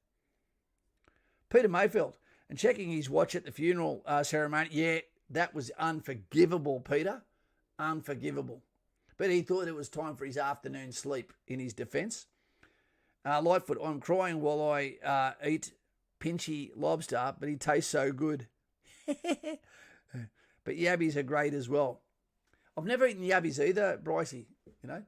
Peter Mayfield, and checking his watch at the funeral ceremony. Yeah, That was unforgivable, Peter. Unforgivable. But he thought it was time for his afternoon sleep in his defence. Lightfoot, I'm crying while I eat pinchy lobster, but he tastes so good. But yabbies are great as well. I've never eaten yabbies either, Brycey, you know.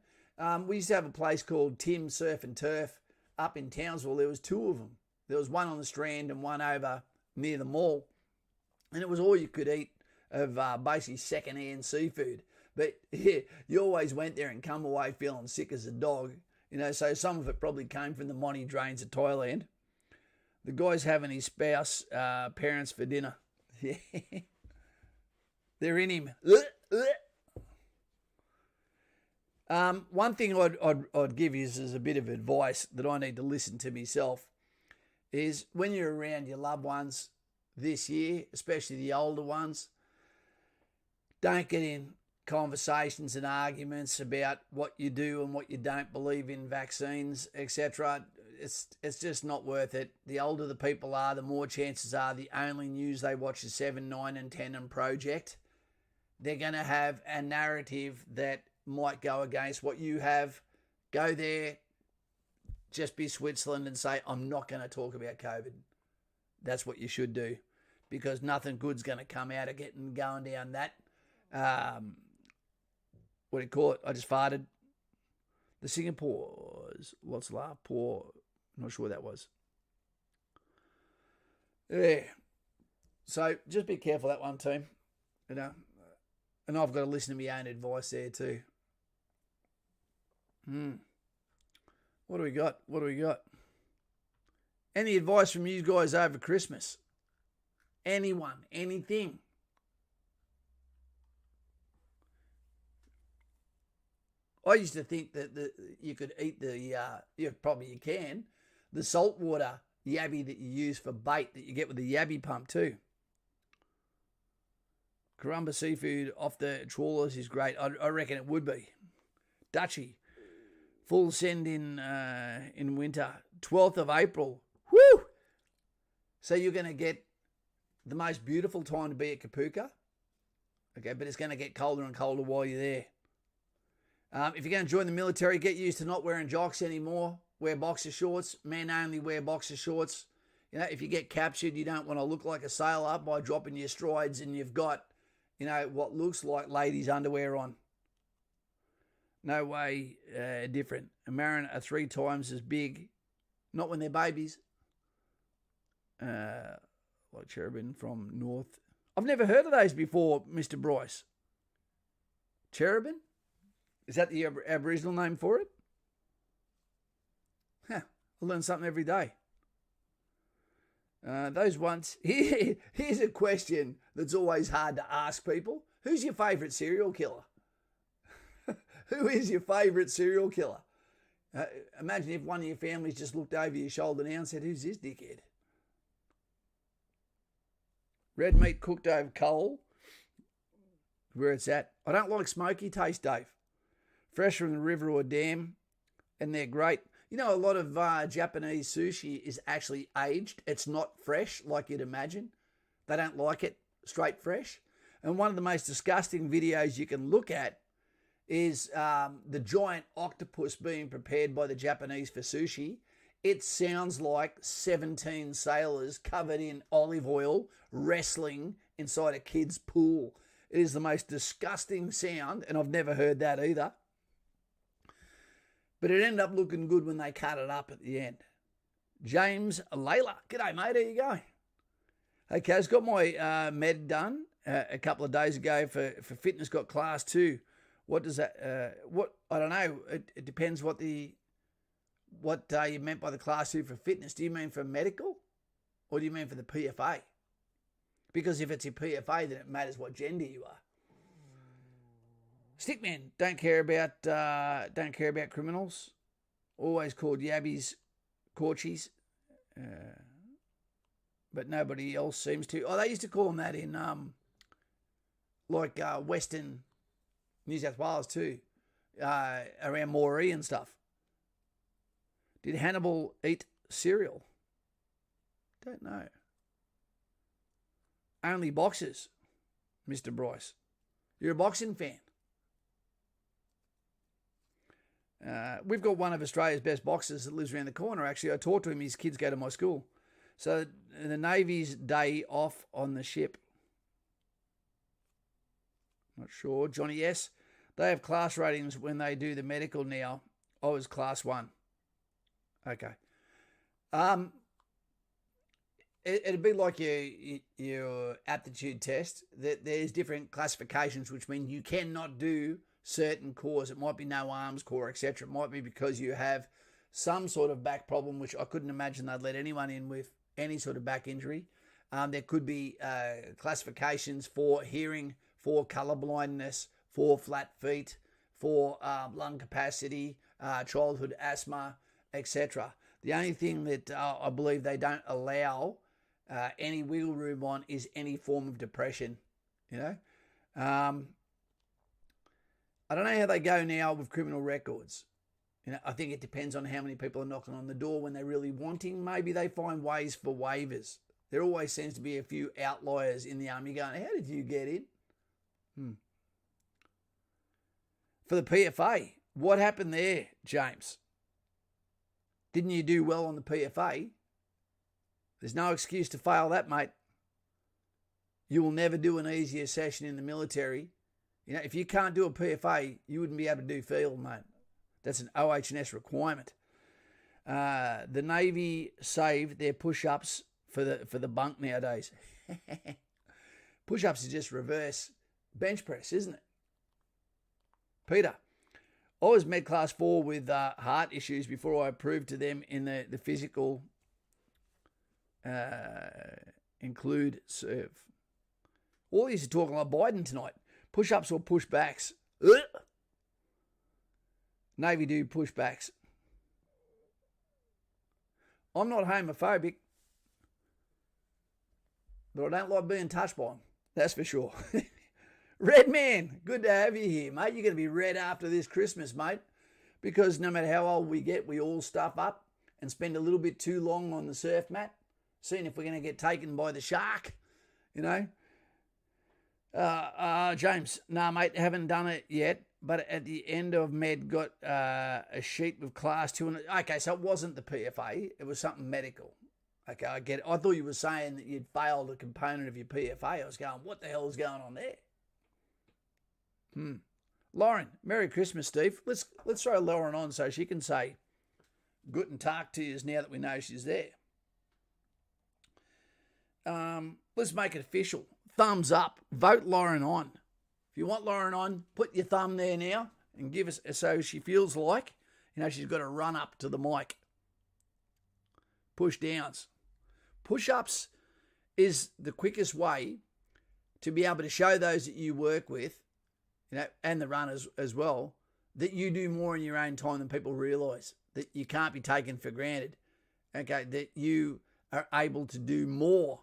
We used to have a place called Tim's Surf and Turf up in Townsville. There was two of them. There was one on the Strand and one over near the mall. And it was all you could eat of basically second-hand seafood. But yeah, you always went there and come away feeling sick as a dog. You know, so some of it probably came from the Monty drains of Thailand. The guy's having his spouse parents for dinner. Yeah. They're in him. One thing I'd give you as a bit of advice that I need to listen to myself is when you're around your loved ones this year, especially the older ones, don't get in conversations and arguments about what you do and what you don't believe in vaccines, etc. It's just not worth it. The older the people are, the more chances are the only news they watch is 7, 9 and 10 and Project. They're going to have a narrative that might go against what you have. Go there, just be Switzerland and say, I'm not going to talk about COVID. That's what you should do, because nothing good's going to come out of getting going down that. What do you call it? I just farted. The Singapore's, what's la? Poor, I'm not sure what that was. Yeah. So just be careful that one, team. You know, and I've got to listen to my own advice there too. What do we got? What do we got? Any advice from you guys over Christmas? Anyone? Anything? I used to think that you could eat probably you can, the saltwater yabby that you use for bait that you get with the yabby pump too. Karumba seafood off the trawlers is great. I reckon it would be. Dutchy. Full send in winter. 12th of April. Woo! So you're going to get the most beautiful time to be at Kapuka. Okay, but it's going to get colder and colder while you're there. If you're going to join the military, get used to not wearing jocks anymore. Wear boxer shorts. Men only wear boxer shorts. You know, if you get captured, you don't want to look like a sailor by dropping your strides and you've got, you know, what looks like ladies' underwear on. No way different. Marin are 3 times as big. Not when they're babies. Like cherubim from North. I've never heard of those before, Mr. Bryce. Cherubim? Is that the Aboriginal name for it? Huh, I learn something every day. Those ones. Here's a question that's always hard to ask people. Who's your favourite serial killer? Who is your favourite serial killer? Imagine if one of your families just looked over your shoulder now and said, who's this dickhead? Red meat cooked over coal. Where it's at. I don't like smoky taste, Dave. Fresh from the river or dam, and they're great. You know, a lot of Japanese sushi is actually aged. It's not fresh like you'd imagine. They don't like it straight fresh. And one of the most disgusting videos you can look at is the giant octopus being prepared by the Japanese for sushi. It sounds like 17 sailors covered in olive oil wrestling inside a kid's pool. It is the most disgusting sound, and I've never heard that either. But it ended up looking good when they cut it up at the end. James Layla. G'day, mate. How you going? Okay, I got my med done a couple of days ago for fitness. Got class 2. What does that, I don't know. It depends what you meant by the class 2 for fitness. Do you mean for medical? Or do you mean for the PFA? Because if it's your PFA, then it matters what gender you are. Stickman, don't care about criminals. Always called yabbies, corchies. But nobody else seems to. Oh, they used to call them that in Western New South Wales too, around Moree and stuff. Did Hannibal eat cereal? Don't know. Only boxers. Mr. Bryce. You're a boxing fan. We've got one of Australia's best boxers that lives around the corner, actually. I talked to him. His kids go to my school. So the Navy's day off on the ship. Not sure. Johnny S. They have class ratings when they do the medical now. I was class 1. Okay. It'd be like your aptitude test. There's different classifications, which mean you cannot do certain corps. It might be no arms corps, etc. It might be because you have some sort of back problem, which I couldn't imagine they'd let anyone in with any sort of back injury. There could be classifications for hearing, for colour blindness, for flat feet, for lung capacity, childhood asthma, etc. The only thing that I believe they don't allow any wiggle room on is any form of depression. I don't know how they go now with criminal records. I think it depends on how many people are knocking on the door when they're really wanting. Maybe they find ways for waivers. There always seems to be a few outliers in the army going, how did you get in? For the PFA, what happened there, James? Didn't you do well on the PFA? There's no excuse to fail that, mate. You will never do an easier session in the military. If you can't do a PFA, you wouldn't be able to do field, mate. That's an OH&S requirement. The Navy saved their push-ups for the bunk nowadays. Push-ups is just reverse bench press, isn't it? Peter, I was med class 4 with heart issues before I approved to them in the physical include serve. All these are talking like Biden tonight. Push-ups or push-backs? Navy do push-backs. I'm not homophobic, but I don't like being touched by them. That's for sure. Red Man, good to have you here, mate. You're going to be red after this Christmas, mate, because no matter how old we get, we all stuff up and spend a little bit too long on the surf mat, seeing if we're going to get taken by the shark, James, nah, mate, haven't done it yet, but at the end of med got a sheet with class 2. Okay, so it wasn't the PFA, it was something medical. Okay, I get it. I thought you were saying that you'd failed a component of your PFA. I was going, what the hell is going on there? Lauren, Merry Christmas, Steve. Let's throw Lauren on so she can say Guten Tag to you now that we know she's there. Let's make it official. Thumbs up. Vote Lauren on. If you want Lauren on, put your thumb there now and give us so she feels like, she's got to run up to the mic. Push downs. Push-ups is the quickest way to be able to show those that you work with, and the runners as well, that you do more in your own time than people realise, that you can't be taken for granted, okay, that you are able to do more,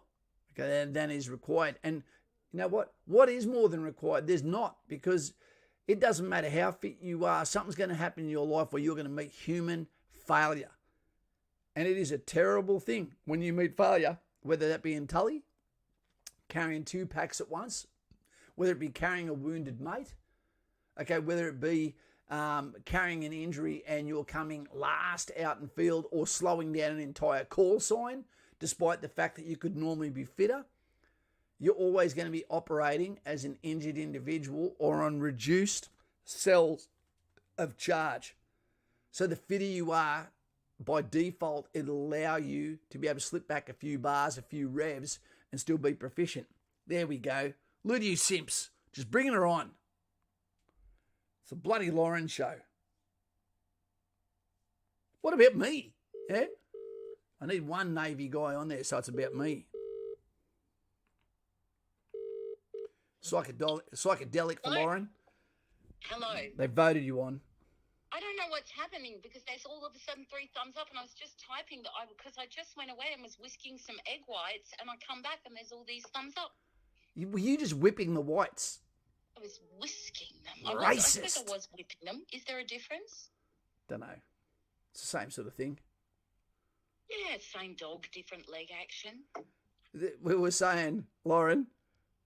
okay, than is required. And you know what? What is more than required? There's not, because it doesn't matter how fit you are, something's going to happen in your life where you're going to meet human failure. And it is a terrible thing when you meet failure, whether that be in Tully, carrying 2 packs at once, whether it be carrying a wounded mate, okay, whether it be carrying an injury and you're coming last out in field, or slowing down an entire call sign, despite the fact that you could normally be fitter. You're always going to be operating as an injured individual or on reduced cells of charge. So the fitter you are, by default, it'll allow you to be able to slip back a few bars, a few revs, and still be proficient. There we go. Lydia Simps, just bringing her on. It's a bloody Lauren show. What about me? Yeah? I need one Navy guy on there, so it's about me. Psychedelic for Hello? Lauren. Hello. They voted you on. I don't know what's happening, because there's all of a sudden 3 thumbs up, and I was just typing because I just went away and was whisking some egg whites, and I come back and there's all these thumbs up. Were you just whipping the whites? I was whisking them. I suppose I was whipping them. Is there a difference? Don't know. It's the same sort of thing. Yeah, same dog, different leg action. We were saying, Lauren,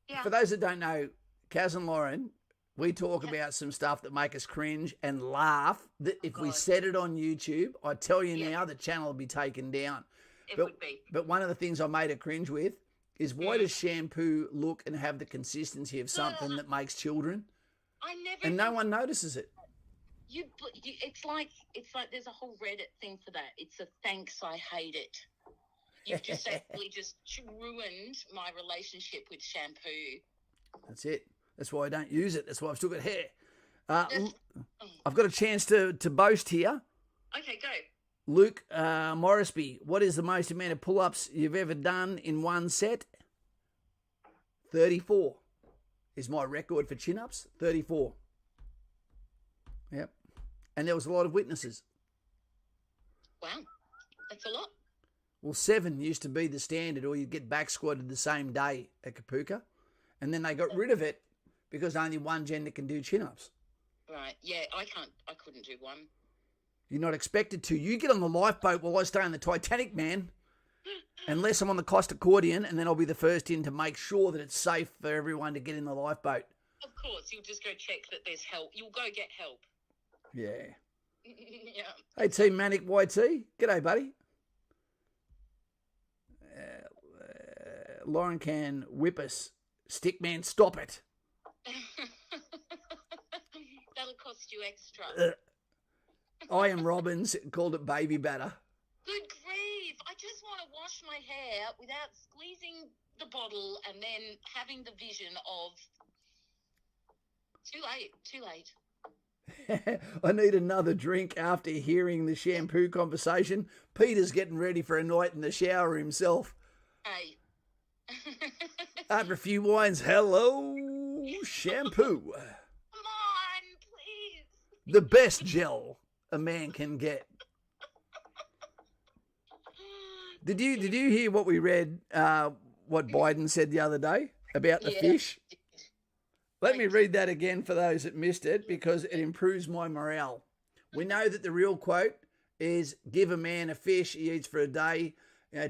Yeah. For those that don't know, Kaz and Lauren, we talk about some stuff that make us cringe and laugh. That if we said it on YouTube, I tell you now, the channel will be taken down. It would be. But one of the things I made her cringe with is why does shampoo look and have the consistency of something that makes children? I never. And no one notices it. It's like there's a whole Reddit thing for that. It's a thanks, I hate it. You've just actually just ruined my relationship with shampoo. That's it. That's why I don't use it. That's why I've still got hair. I've got a chance to boast here. Okay, go. Luke Morrisby, what is the most amount of pull-ups you've ever done in one set? 34 is my record for chin-ups. 34. Yep. And there was a lot of witnesses. Wow, that's a lot. Well, 7 used to be the standard, or you'd get back squatted the same day at Kapuka. And then they got rid of it because only one gender can do chin-ups. Right, yeah, I couldn't do one. You're not expected to. You get on the lifeboat while I stay on the Titanic, man. Unless I'm on the Costa Cordian, and then I'll be the first in to make sure that it's safe for everyone to get in the lifeboat. Of course, you'll just go check that there's help. You'll go get help. Yeah. Yeah. Hey, Team Manic YT. G'day, buddy. Lauren can whip us. Stickman, stop it. That'll cost you extra. I am Robbins called it baby batter. Good grief. I just want to wash my hair without squeezing the bottle and then having the vision of too late. I need another drink after hearing the shampoo conversation. Peter's getting ready for a night in the shower himself. Hey. After a few wines, hello, shampoo. Come on, please. The best gel a man can get. Did you hear what we read, what Biden said the other day about the fish? Let me read that again for those that missed it because it improves my morale. We know that the real quote is give a man a fish he eats for a day,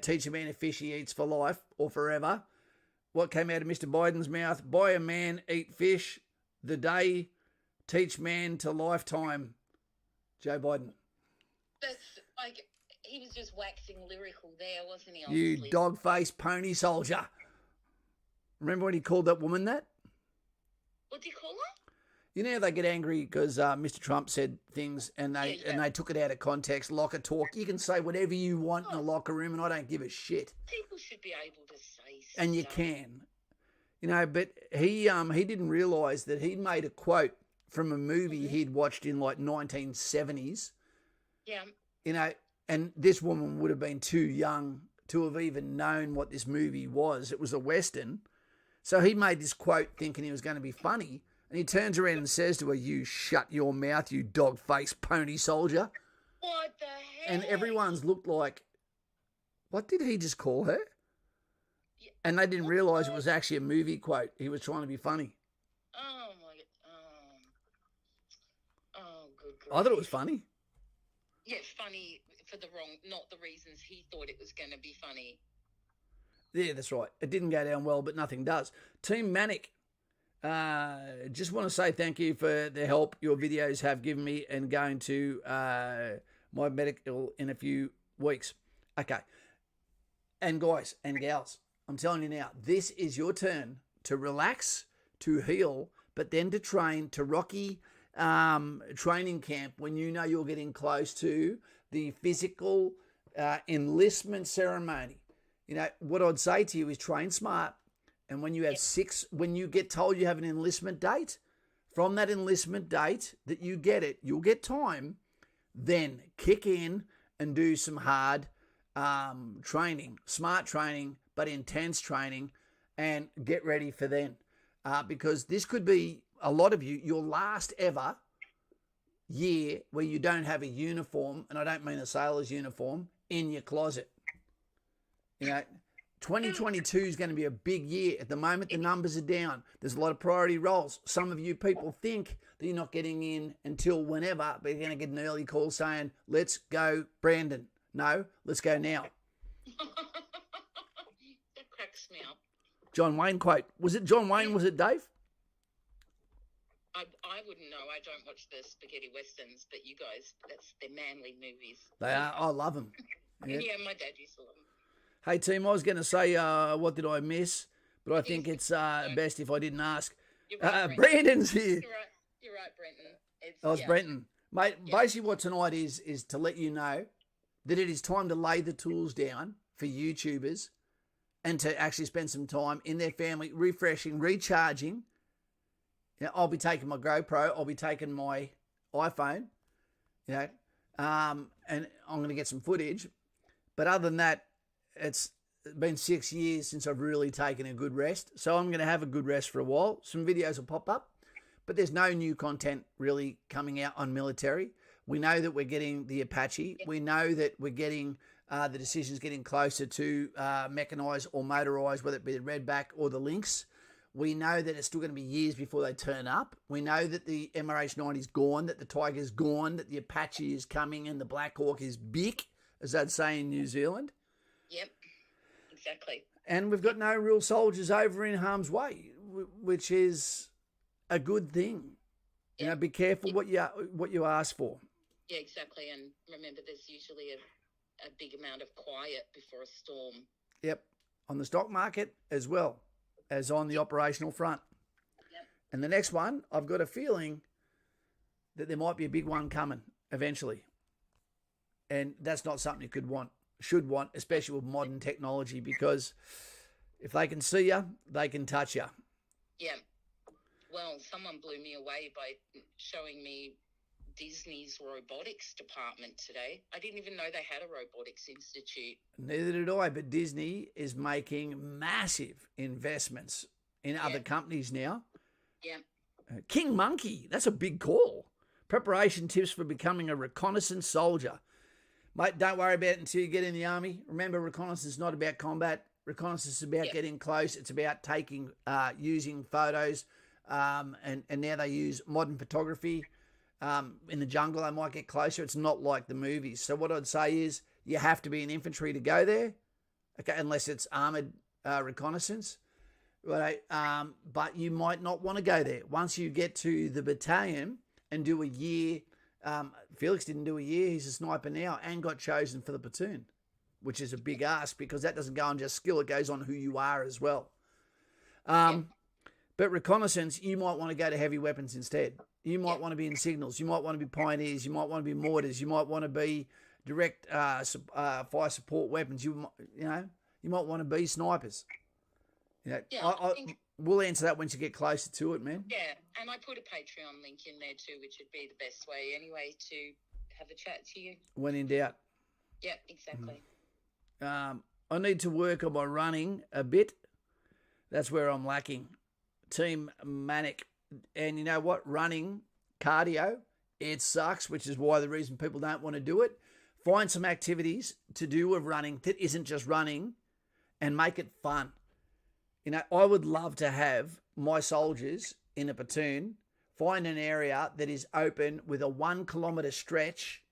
teach a man a fish he eats for life or forever. What came out of Mr. Biden's mouth? Buy a man, eat fish, the day, teach man to lifetime. Joe Biden. That's like, he was just waxing lyrical there, wasn't he? You Honestly? dog-faced pony soldier. Remember when he called that woman that? What did he call her? You know they get angry because Mr. Trump said things and they took it out of context. Locker talk. You can say whatever you want in a locker room, and I don't give a shit. People should be able to say stuff. And you can, but he didn't realise that he'd made a quote from a movie he'd watched in like 1970s. Yeah. And this woman would have been too young to have even known what this movie was. It was a Western. So he made this quote thinking he was going to be funny. And he turns around and says to her, you shut your mouth, you dog-faced pony soldier. What the heck? And everyone's looked like, what did he just call her? Yeah. And they didn't realise it was actually a movie quote. He was trying to be funny. Oh, my God. Oh, good grief. I thought it was funny. Yeah, funny for the wrong, not the reasons he thought it was going to be funny. Yeah, that's right. It didn't go down well, but nothing does. Team Manic, just want to say thank you for the help your videos have given me and going to my medical in a few weeks. Okay. And guys and gals, I'm telling you now, this is your turn to relax, to heal, but then to train, to Rocky training camp when you know you're getting close to the physical enlistment ceremony. What I'd say to you is train smart. And when you have when you get told you have an enlistment date, from that enlistment date that you get it, you'll get time, then kick in and do some hard training, smart training, but intense training, and get ready for then. Because this could be, a lot of you, your last ever year where you don't have a uniform, and I don't mean a sailor's uniform, in your closet. 2022 is going to be a big year. At the moment, the numbers are down. There's a lot of priority roles. Some of you people think that you're not getting in until whenever, but you're going to get an early call saying, let's go, Brandon. No, let's go now. That cracks me up. John Wayne quote. Was it John Wayne? Was it Dave? I wouldn't know. I don't watch the spaghetti westerns, but you guys, they're manly movies. They are. I love them. Yeah, my dad used to love them. Hey, team, I was going to say, what did I miss? But I think it's best if I didn't ask. You're right, Brandon's here. You're right, Brenton. It's Brenton. Mate, basically what tonight is to let you know that it is time to lay the tools down for YouTubers and to actually spend some time in their family, refreshing, recharging. I'll be taking my GoPro. I'll be taking my iPhone, and I'm going to get some footage. But other than that, it's been 6 years since I've really taken a good rest. So I'm going to have a good rest for a while. Some videos will pop up, but there's no new content really coming out on military. We know that we're getting the Apache. We know that we're getting the decisions getting closer to mechanised or motorised, whether it be the Redback or the Lynx. We know that it's still going to be years before they turn up. We know that the MRH-90 is gone, that the Tiger's gone, that the Apache is coming and the Black Hawk is big, as they'd say in New Zealand. Yep, exactly. And we've got no real soldiers over in harm's way, which is a good thing. Yep. Be careful what you ask for. Yeah, exactly. And remember, there's usually a big amount of quiet before a storm. Yep, on the stock market as well as on the operational front. Yep. And the next one, I've got a feeling that there might be a big one coming eventually. And that's not something you should want, especially with modern technology, because if they can see you, they can touch you. Yeah. Well, someone blew me away by showing me Disney's robotics department today. I didn't even know they had a robotics institute. Neither did I, but Disney is making massive investments in other companies now. Yeah. King Monkey, that's a big call. Preparation tips for becoming a reconnaissance soldier. Mate, don't worry about it until you get in the army. Remember, reconnaissance is not about combat. Reconnaissance is about getting close. It's about using photos, and now they use modern photography. In the jungle, they might get closer. It's not like the movies. So what I'd say is you have to be in infantry to go there, okay, unless it's armoured reconnaissance. Right? But you might not want to go there. Once you get to the battalion and do a year, Felix didn't do a year. He's a sniper now and got chosen for the platoon, which is a big ask because that doesn't go on just skill. It goes on who you are as well. But reconnaissance, you might want to go to heavy weapons instead. You might want to be in signals. You might want to be pioneers. You might want to be mortars. You might want to be direct fire support weapons. You might want to be snipers. We'll answer that once you get closer to it, man. Yeah, and I put a Patreon link in there too, which would be the best way anyway to have a chat to you. When in doubt. Yeah, exactly. I need to work on my running a bit. That's where I'm lacking. Team Manic. And you know what? Running, cardio, it sucks, which is why the reason people don't want to do it. Find some activities to do with running that isn't just running and make it fun. I would love to have my soldiers in a platoon find an area that is open with a 1 kilometre stretch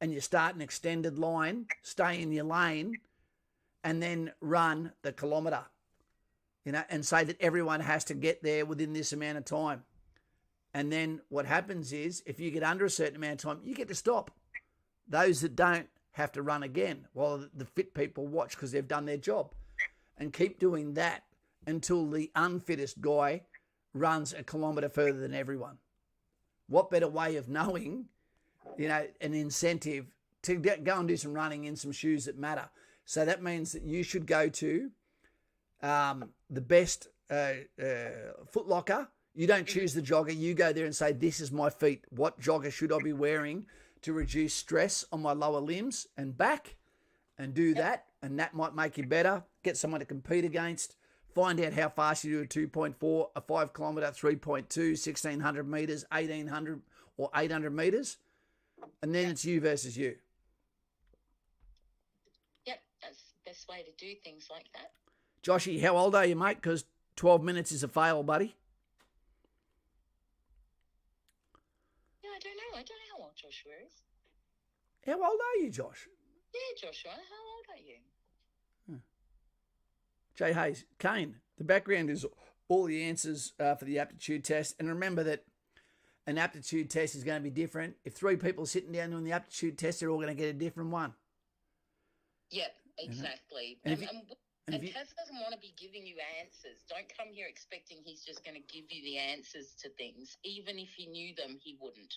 and you start an extended line, stay in your lane, and then run the kilometre. And say that everyone has to get there within this amount of time. And then what happens is, if you get under a certain amount of time, you get to stop. Those that don't have to run again while the fit people watch because they've done their job. And keep doing that until the unfittest guy runs a kilometre further than everyone. What better way of knowing, an incentive to go and do some running in some shoes that matter. So that means that you should go to the best Foot Locker. You don't choose the jogger. You go there and say, this is my feet. What jogger should I be wearing to reduce stress on my lower limbs and back? And do that. And that might make you better. Get someone to compete against. Find out how fast you do a 2.4, a 5 kilometre, 3.2, 1,600 metres, 1,800 or 800 metres. And then it's you versus you. Yep, that's the best way to do things like that. Joshy, how old are you, mate? Because 12 minutes is a fail, buddy. Yeah, I don't know. I don't know how old Joshua is. How old are you, Josh? Yeah, Joshua, how old are you? Jay Hayes, Kane, The background is all the answers for the aptitude test. And remember that an aptitude test is going to be different. If 3 people are sitting down doing the aptitude test, they're all going to get a different one. Yep, exactly. And Taz doesn't want to be giving you answers. Don't come here expecting he's just going to give you the answers to things. Even if he knew them, he wouldn't.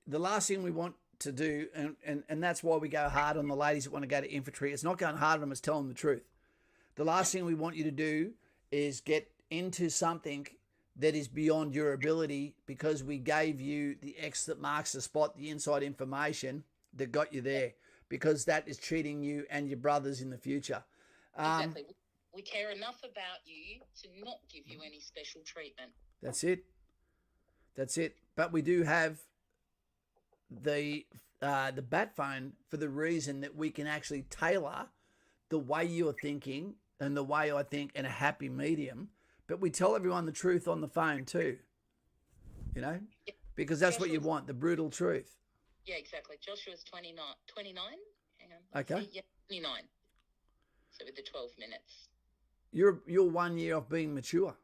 The last thing we want to do, and that's why we go hard on the ladies that want to go to infantry, it's not going hard on them, it's telling them the truth. The last thing we want you to do is get into something that is beyond your ability because we gave you the X that marks the spot, the inside information that got you there, because that is cheating you and your brothers in the future. Exactly. We care enough about you to not give you any special treatment. That's it. That's it. But we do have the bat phone for the reason that we can actually tailor the way you're thinking and the way I think in a happy medium. But we tell everyone the truth on the phone too, you know, because that's what you want, the brutal truth. Yeah, exactly. Joshua's 29? Hang on. Okay. Yeah, 29. So with the 12 minutes. You're 1 year off being mature.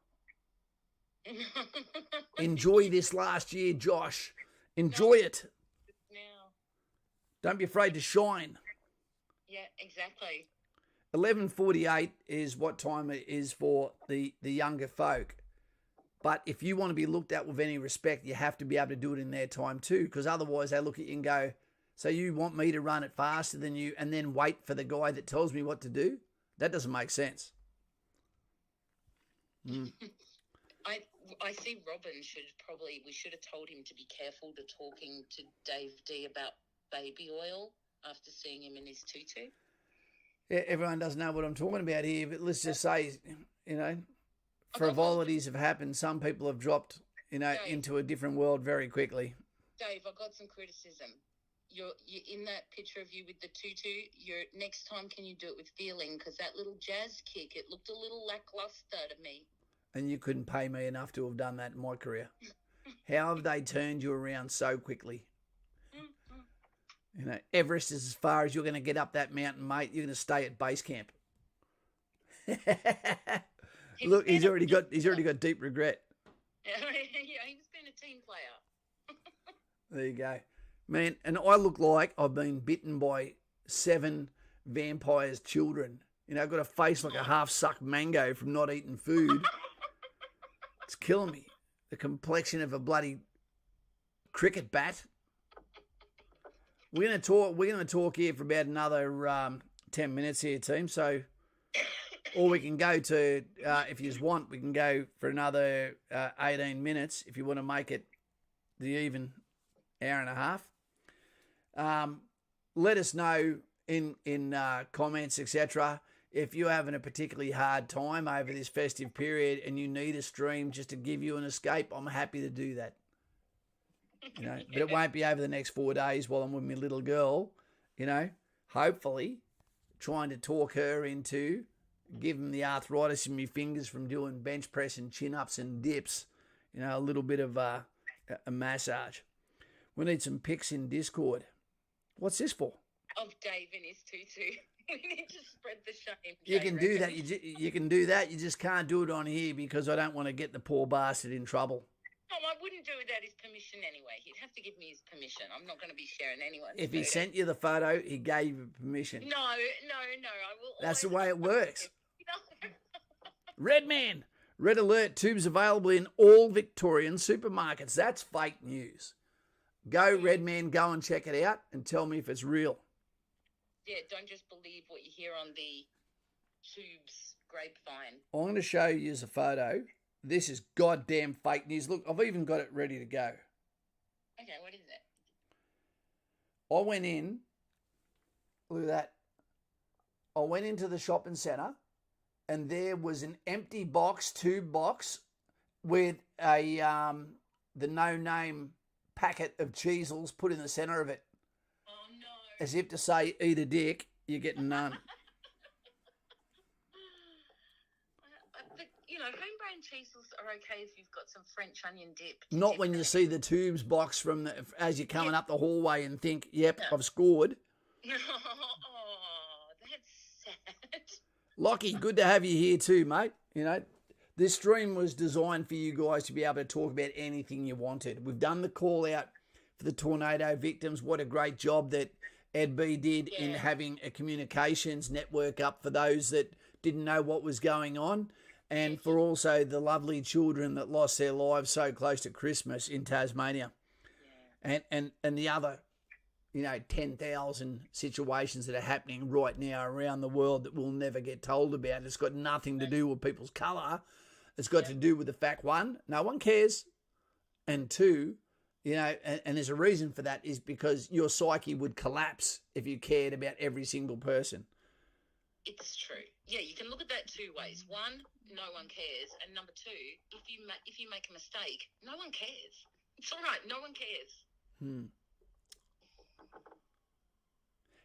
Enjoy this last year, Josh. Enjoy it. Now. Don't be afraid to shine. Yeah, exactly. 11:48 is what time it is for the younger folk. But if you want to be looked at with any respect, you have to be able to do it in their time too, because otherwise they look at you and go, so you want me to run it faster than you and then wait for the guy that tells me what to do? That doesn't make sense. I see Robin we should have told him to be careful to talking to Dave D about baby oil after seeing him in his tutu. Yeah, everyone doesn't know what I'm talking about here, but let's just say, you know, frivolities have happened. Some people have dropped, you know, Dave, into a different world very quickly. Dave, I got some criticism. You're in that picture of you with the tutu. Next time, can you do it with feeling? Because that little jazz kick, it looked a little lackluster to me. And you couldn't pay me enough to have done that in my career. How have they turned you around so quickly? You know, Everest is as far as you're going to get up that mountain, mate. You're going to stay at base camp. Look, he's already got deep regret. Yeah, he's been a team player. There you go, man. And I look like I've been bitten by 7 vampires' children. You know, I've got a face like a half-sucked mango from not eating food. It's killing me. The complexion of a bloody cricket bat. We're going to talk here for about another 10 minutes here, team. So, or we can go to, if you want, we can go for another 18 minutes if you want to make it the even hour and a half. Let us know in comments, etc. If you're having a particularly hard time over this festive period and you need a stream just to give you an escape, I'm happy to do that. You know, but it won't be over the next 4 days while I'm with my little girl, you know, hopefully trying to talk her into giving the arthritis in my fingers from doing bench press and chin-ups and dips, you know, a little bit of a massage. We need some pics in Discord. What's this for? Of Dave and his tutu. We need to spread the shame. You can do that. You can do that. You just can't do it on here because I don't want to get the poor bastard in trouble. No, I wouldn't do it without his permission anyway. He'd have to give me his permission. I'm not going to be sharing anyone's If he sent you the photo, he gave you permission. No. I will. That's the way it works. No. Red Man, red alert, tubes available in all Victorian supermarkets. That's fake news. Go, Red Man, go and check it out and tell me if it's real. Yeah, don't just believe what you hear on the tubes grapevine. I'm going to show you as a photo. This is goddamn fake news. Look, I've even got it ready to go. Okay, what is it? I went in. Look at that. I went into the shopping centre and there was an empty box, tube box, with a the no-name packet of Cheezels put in the centre of it. Oh, no. As if to say, eat a dick, you're getting none. You know, home-brand Cheezels are okay if you've got some French onion dip. Not when you see the tubes box as you're coming up the hallway and think, yep, no. I've scored. Oh, that's sad. Lockie, good to have you here too, mate. You know, this stream was designed for you guys to be able to talk about anything you wanted. We've done the call out for the tornado victims. What a great job that Ed B did in having a communications network up for those that didn't know what was going on, and for also the lovely children that lost their lives so close to Christmas in Tasmania. And the other, 10,000 situations that are happening right now around the world that we'll never get told about. It's got nothing to do with people's colour. It's got to do with the fact, one, no one cares, and two, and there's a reason for that, is because your psyche would collapse if you cared about every single person. It's true. Yeah, you can look at that two ways. One, no one cares, and number two, if you make a mistake, no one cares. It's all right. No one cares.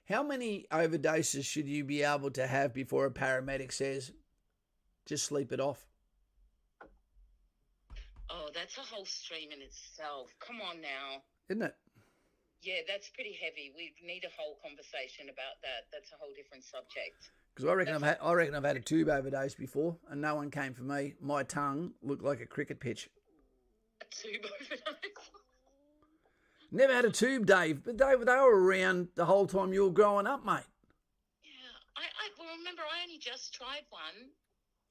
How many overdoses should you be able to have before a paramedic says, just sleep it off? Oh, that's a whole stream in itself. Come on now. Isn't it? Yeah, that's pretty heavy. We need a whole conversation about that. That's a whole different subject. Because I reckon I've had a tube overdose before, and no one came for me. My tongue looked like a cricket pitch. A tube overdose? Never had a tube, Dave, but they were around the whole time you were growing up, mate. Yeah, I remember I only just tried one,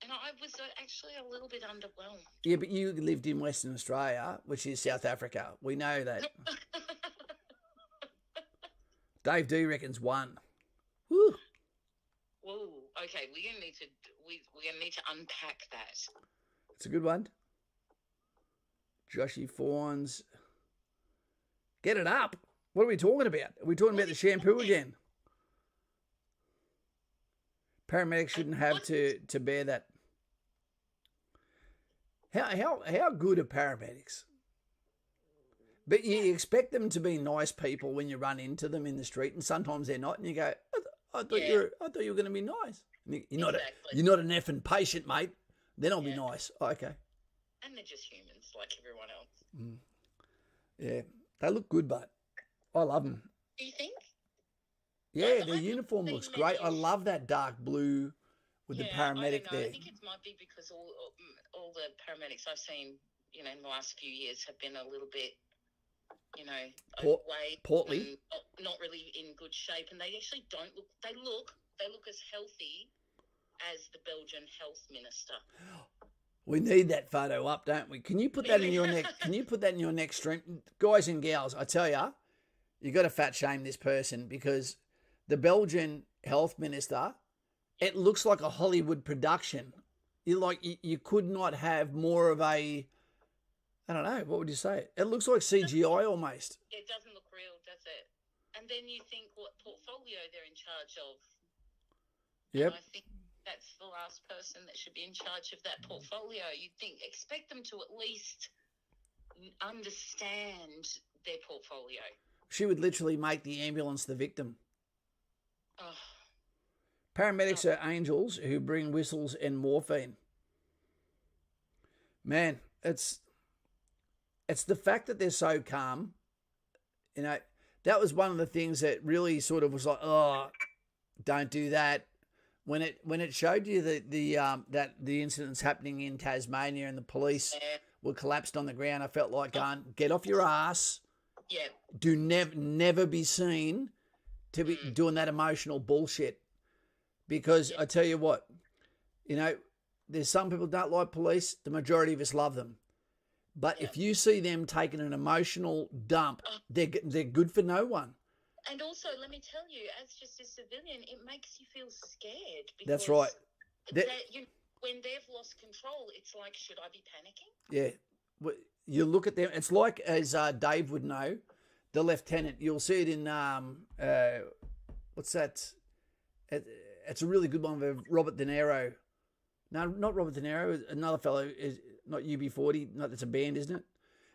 and I was actually a little bit underwhelmed. Yeah, but you lived in Western Australia, which is South Africa. We know that. Dave D reckons one. Woo. Whoa. Okay, we're gonna need to unpack that. It's a good one. Joshy Fawns. Get it up. What are we talking about? Are we talking about the shampoo again? Paramedics shouldn't have to bear that. How good are paramedics? But you expect them to be nice people when you run into them in the street, and sometimes they're not, and you go, I thought you were going to be nice. You're not an effing patient, mate. Then I'll be nice. Oh, okay. And they're just humans like everyone else. Yeah, they look good, but I love them. Do you think? Yeah, their uniform looks great. I love that dark blue with the paramedic there. I think it might be because all the paramedics I've seen, in the last few years have been a little bit, overweight, portly, not really in good shape, and they actually don't look. They look as healthy as the Belgian health minister. We need that photo up, don't we? Can you put that in your next? Can you put that in your next stream, guys and gals? I tell you got to fat shame this person, because the Belgian health minister, it looks like a Hollywood production. You could not have more of a, I don't know, what would you say? It looks like CGI almost. It doesn't look real, does it? And then you think what portfolio they're in charge of. Yep. And I think that's the last person that should be in charge of that portfolio. Expect them to at least understand their portfolio. She would literally make the ambulance the victim. Oh. Paramedics are angels who bring whistles and morphine. Man, it's the fact that they're so calm. That was one of the things that really sort of was like, oh, don't do that. When it showed you that the incidents happening in Tasmania and the police were collapsed on the ground, I felt like going, get off your ass. Yeah. Do never be seen to be doing that emotional bullshit. Because I tell you what, there's some people don't like police. The majority of us love them. But if you see them taking an emotional dump, they're good for no one. And also, let me tell you, as just a civilian, it makes you feel scared. That's right. When they've lost control, it's like, should I be panicking? Yeah. You look at them. It's like, as Dave would know, the lieutenant. You'll see it in, what's that? It's a really good one with Robert De Niro. No, not Robert De Niro. Another fellow, is not UB40. No, that's a band, isn't it?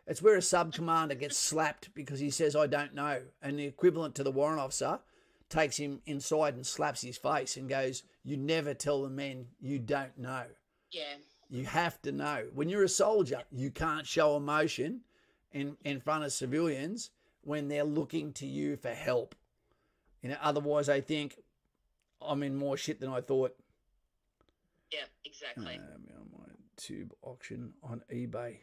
It's where a sub-commander gets slapped because he says, I don't know. And the equivalent to the warrant officer takes him inside and slaps his face and goes, you never tell the men you don't know. Yeah. You have to know. When you're a soldier, you can't show emotion in front of civilians when they're looking to you for help. Otherwise they think I'm in more shit than I thought. Yeah, exactly. tube auction on eBay.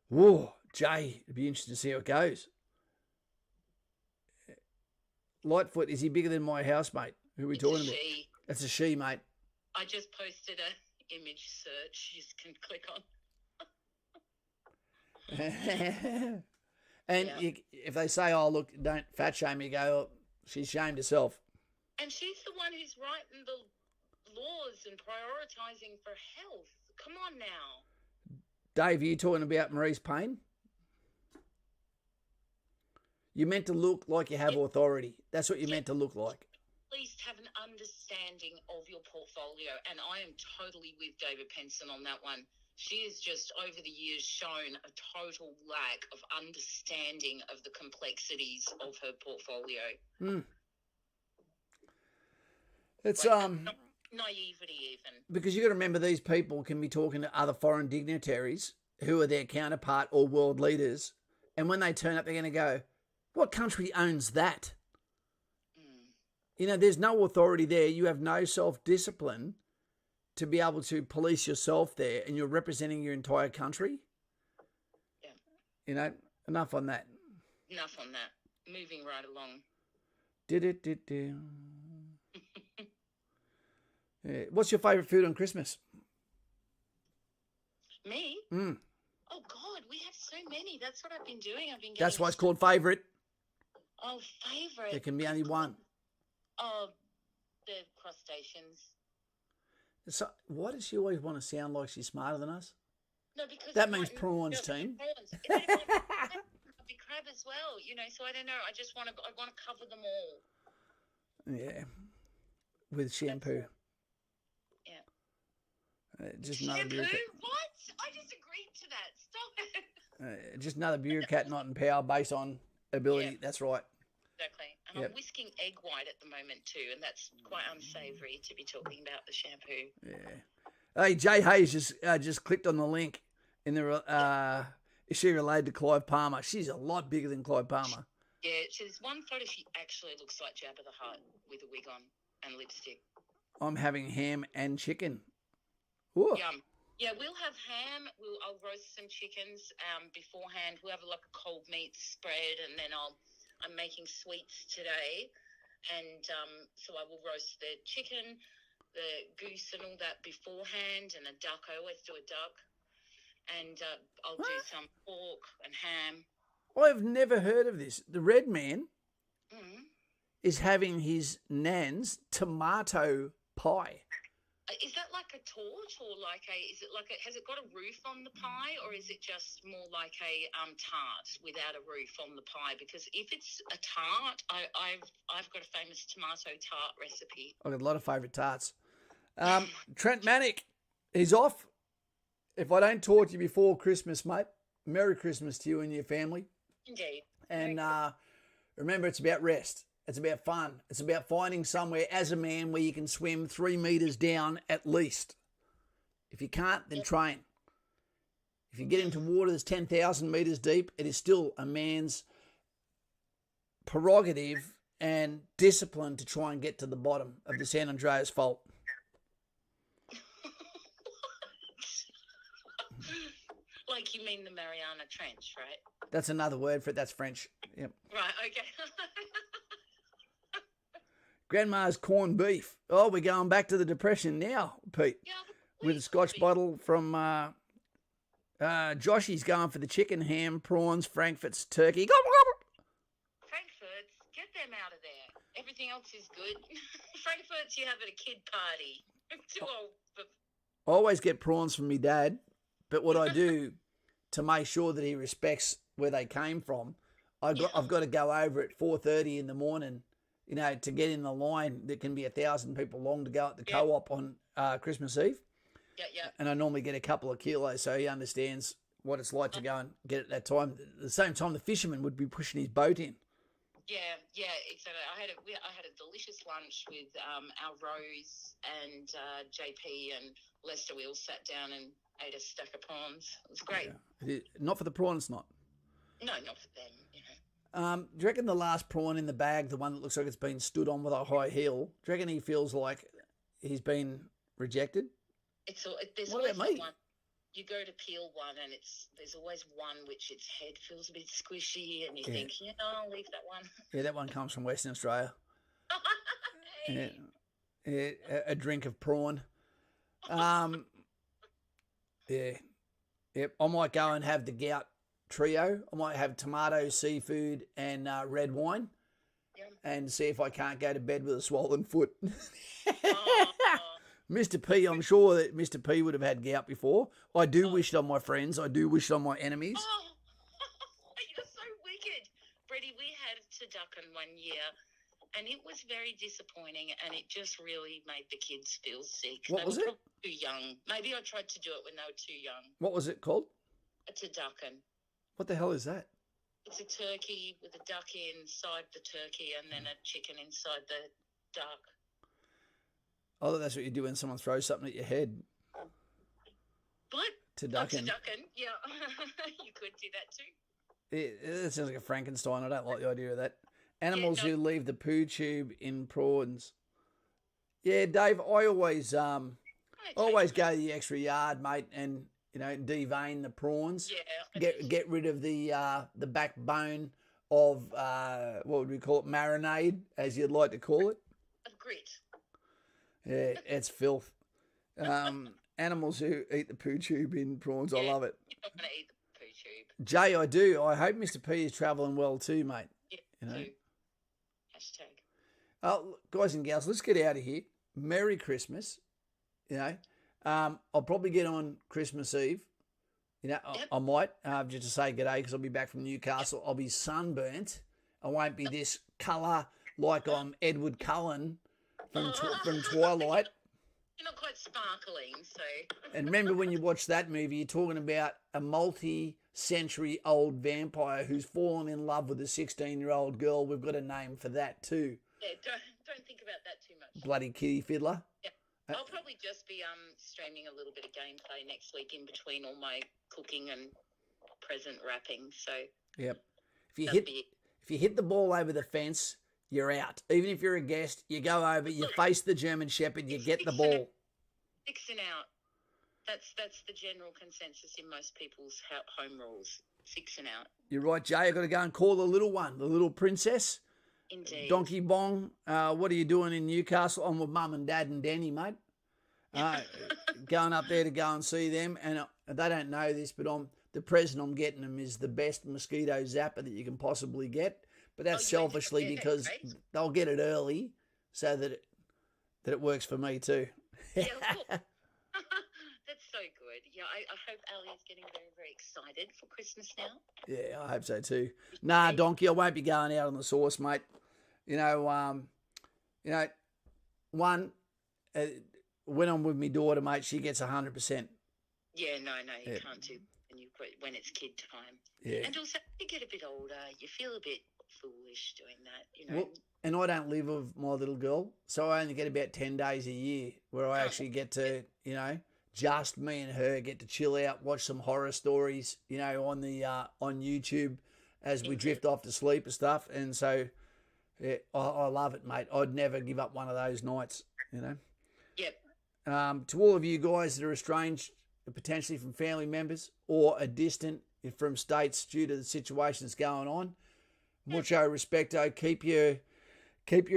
Whoa, Jay, it'd be interesting to see how it goes. Lightfoot, is he bigger than my housemate? Who are we talking about? She. That's a she, mate. I just posted a image search. You can click on. And if they say, "Oh, look, don't fat shame," you go, oh, "She's shamed herself." And she's the one who's writing the laws and prioritising for health. Come on now. Dave, are you talking about Maurice Payne? You're meant to look like you have authority. That's what you're meant to look like. At least have an understanding of your portfolio. And I am totally with David Penson on that one. She has just, over the years, shown a total lack of understanding of the complexities of her portfolio. It's naivety even. Because you got to remember, these people can be talking to other foreign dignitaries who are their counterpart or world leaders, and when they turn up, they're going to go, "What country owns that?" You know, there's no authority there. You have no self-discipline to be able to police yourself there, and you're representing your entire country. Yeah. You know, enough on that. Enough on that. Moving right along. Yeah. What's your favourite food on Christmas? Me? Oh, God, we have so many. That's what I've been doing. That's why it's called favourite. Oh, favourite. There can be only one. Oh, the crustaceans. So, why does she always want to sound like she's smarter than us? No, because that means prawns, team. Prawns. I'd be crab as well, you know. So I don't know. I want to cover them all. Yeah, with shampoo. Yeah. Just shampoo? another bureaucrat. What? I just agreed to that. Stop it. Just another bureaucrat not in power based on ability. Yeah. That's right. Exactly. And I'm whisking egg white at the moment too, and that's quite unsavoury to be talking about the shampoo. Yeah. Hey, Jay Hayes just clicked on the link in the. Is she related to Clive Palmer? She's a lot bigger than Clive Palmer. Yeah, there's one photo. She actually looks like Jabba the Hutt with a wig on and lipstick. I'm having ham and chicken. Ooh. Yum. Yeah, we'll have ham. I'll roast some chickens beforehand. We'll have a cold meat spread, and then I'm making sweets today, and so I will roast the chicken, the goose and all that beforehand, and a duck. I always do a duck, and I'll do some pork and ham. I've never heard of this. The Red Man is having his nan's tomato pie. Is that like a torch, or has it got a roof on the pie, or is it just more like a tart without a roof on the pie? Because if it's a tart, I've got a famous tomato tart recipe. I've got a lot of favourite tarts. Trent Manick, he's off. If I don't talk to you before Christmas, mate, Merry Christmas to you and your family. Indeed. And remember, it's about rest. It's about fun. It's about finding somewhere as a man where you can swim 3 meters down at least. If you can't, then train. If you get into water that's 10,000 meters deep, it is still a man's prerogative and discipline to try and get to the bottom of the San Andreas Fault. Like you mean the Mariana Trench, right? That's another word for it. That's French. Yep. Right, okay. Grandma's corned beef. Oh, we're going back to the Depression now, Pete. Yeah, with a Scotch bottle from Joshy's going for the chicken, ham, prawns, Frankfurt's, turkey. Frankfurt's, get them out of there. Everything else is good. Frankfurt's, you have at a kid party. Too old. I always get prawns from me dad, but what I do to make sure that he respects where they came from, I've got to go over at 4:30 in the morning, you know, to get in the line that can be 1,000 people long to go at the co-op on Christmas Eve. Yeah. And I normally get a couple of kilos, so he understands what it's like to go and get at that time. At the same time, the fisherman would be pushing his boat in. Yeah, exactly. I had a delicious lunch with our Rose and JP and Lester. We all sat down and ate a stack of prawns. It was great. Yeah. Not for the prawns, not. No, not for them. You know. Do you reckon the last prawn in the bag, the one that looks like it's been stood on with a high heel, do you reckon he feels like he's been rejected? There's what about me? One. you go to peel one, and there's always one which its head feels a bit squishy, and you think, I'll leave that one. Yeah, that one comes from Western Australia. Hey. Yeah, a drink of prawn. Yeah. Yep. I might go and have the gout trio. I might have tomato, seafood, and red wine, and see if I can't go to bed with a swollen foot. Mr. P, I'm sure that Mr. P would have had gout before. I do wish it on my friends. I do wish it on my enemies. Oh, you're so wicked. Freddie, we had turducken one year, and it was very disappointing, and it just really made the kids feel sick. What was it? Too young. Maybe I tried to do it when they were too young. What was it called? A turducken. What the hell is that? It's a turkey with a duck inside the turkey and then a chicken inside the duck. Oh, that's what you do when someone throws something at your head. What? Turducken. Turducken, yeah. You could do that too. It sounds like a Frankenstein. I don't like the idea of that. Animals who leave the poo tube in prawns. Yeah, Dave, I always go to the extra yard, mate, and devein the prawns. Yeah. Get rid of the backbone of what would we call it? Marinade, as you'd like to call it. Of grit. Yeah, it's filth. Animals who eat the poo tube in prawns, I love it. You're not going to eat the poo tube. Jay, I do. I hope Mr. P is travelling well too, mate. Yeah, too. Hashtag. Oh, guys and gals, let's get out of here. Merry Christmas. I'll probably get on Christmas Eve. I might just to say g'day because I'll be back from Newcastle. I'll be sunburnt. I won't be this colour like I'm Edward Cullen from Twilight. You're not quite sparkling, so. And remember when you watch that movie, you're talking about a multi-century-old vampire who's fallen in love with a 16-year-old girl. We've got a name for that too. Yeah, don't think about that too much. Bloody kitty fiddler. Yeah. I'll probably just be streaming a little bit of gameplay next week in between all my cooking and present wrapping. So yep. If you hit the ball over the fence, you're out. Even if you're a guest, you go over, you face the German Shepherd, you get the ball. 6 and out. That's the general consensus in most people's home rules. 6 and out. You're right, Jay. I've got to go and call the little one, the little princess. Indeed. Donkey Bong, what are you doing in Newcastle? I'm with Mum and Dad and Danny, mate. Going up there to go and see them. And they don't know this, but the present I'm getting them is the best mosquito zapper that you can possibly get. But that's selfishly because they'll get it early so that it works for me too. Yeah, cool. That's so good. Yeah, I hope Ali is getting very, very excited for Christmas now. Yeah, I hope so too. Nah, Donkey, I won't be going out on the sauce, mate. When I'm with my daughter, mate, she gets 100%. Yeah, no, you can't do when it's kid time. Yeah. And also, you get a bit older, you feel a bit foolish doing that, Well, and I don't live with my little girl, so I only get about 10 days a year where I actually get to, just me and her get to chill out, watch some horror stories, on YouTube as we drift off to sleep and stuff. And so, yeah, I love it, mate. I'd never give up one of those nights, Yep. To all of you guys that are estranged potentially from family members or are distant from states due to the situations going on, mucho respecto. Keep your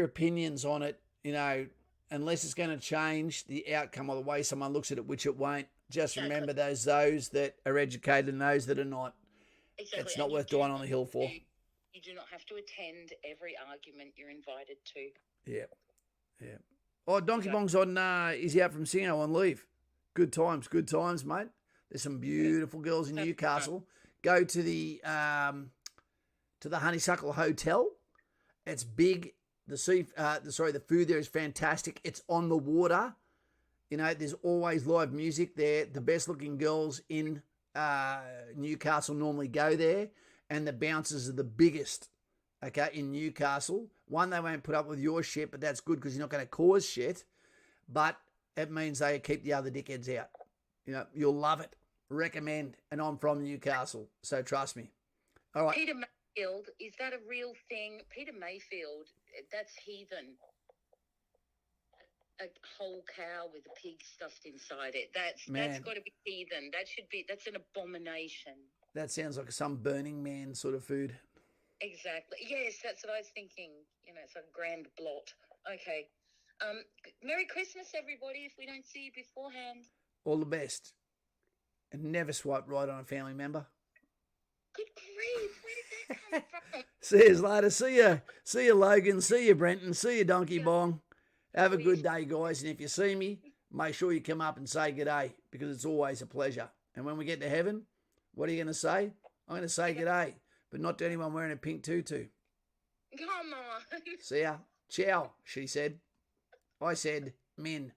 opinions on it, unless it's going to change the outcome or the way someone looks at it, which it won't. Just remember those that are educated and those that are not. Exactly. It's not worth dying on the hill for. You do not have to attend every argument you're invited to. Yeah. Oh, Donkey Bong's on. He's out from Singo on leave. Good times, mate. There's some beautiful girls in Newcastle. Go to the Honeysuckle Hotel. It's big. The food there is fantastic. It's on the water. There's always live music there. The best looking girls in Newcastle normally go there, and the bouncers are the biggest. Okay, in Newcastle. One, they won't put up with your shit, but that's good because you're not going to cause shit. But it means they keep the other dickheads out. You'll love it. Recommend. And I'm from Newcastle, so trust me. All right. Peter Mayfield, is that a real thing? Peter Mayfield, that's heathen. a whole cow with a pig stuffed inside it. That's Man. got to be heathen. That's an abomination. That sounds like some Burning Man sort of food. Exactly. Yes, that's what I was thinking. You know, it's a grand blot. Okay. Merry Christmas, everybody, if we don't see you beforehand. All the best. And never swipe right on a family member. Good grief, where did that come from? See you later. See you, Logan. See you, Brenton. See you, Donkey Bong. Have a good day, guys. And if you see me, make sure you come up and say good day, because it's always a pleasure. And when we get to heaven, what are you going to say? I'm going to say good day, but not to anyone wearing a pink tutu. Come on. See ya. Ciao, she said. I said, men.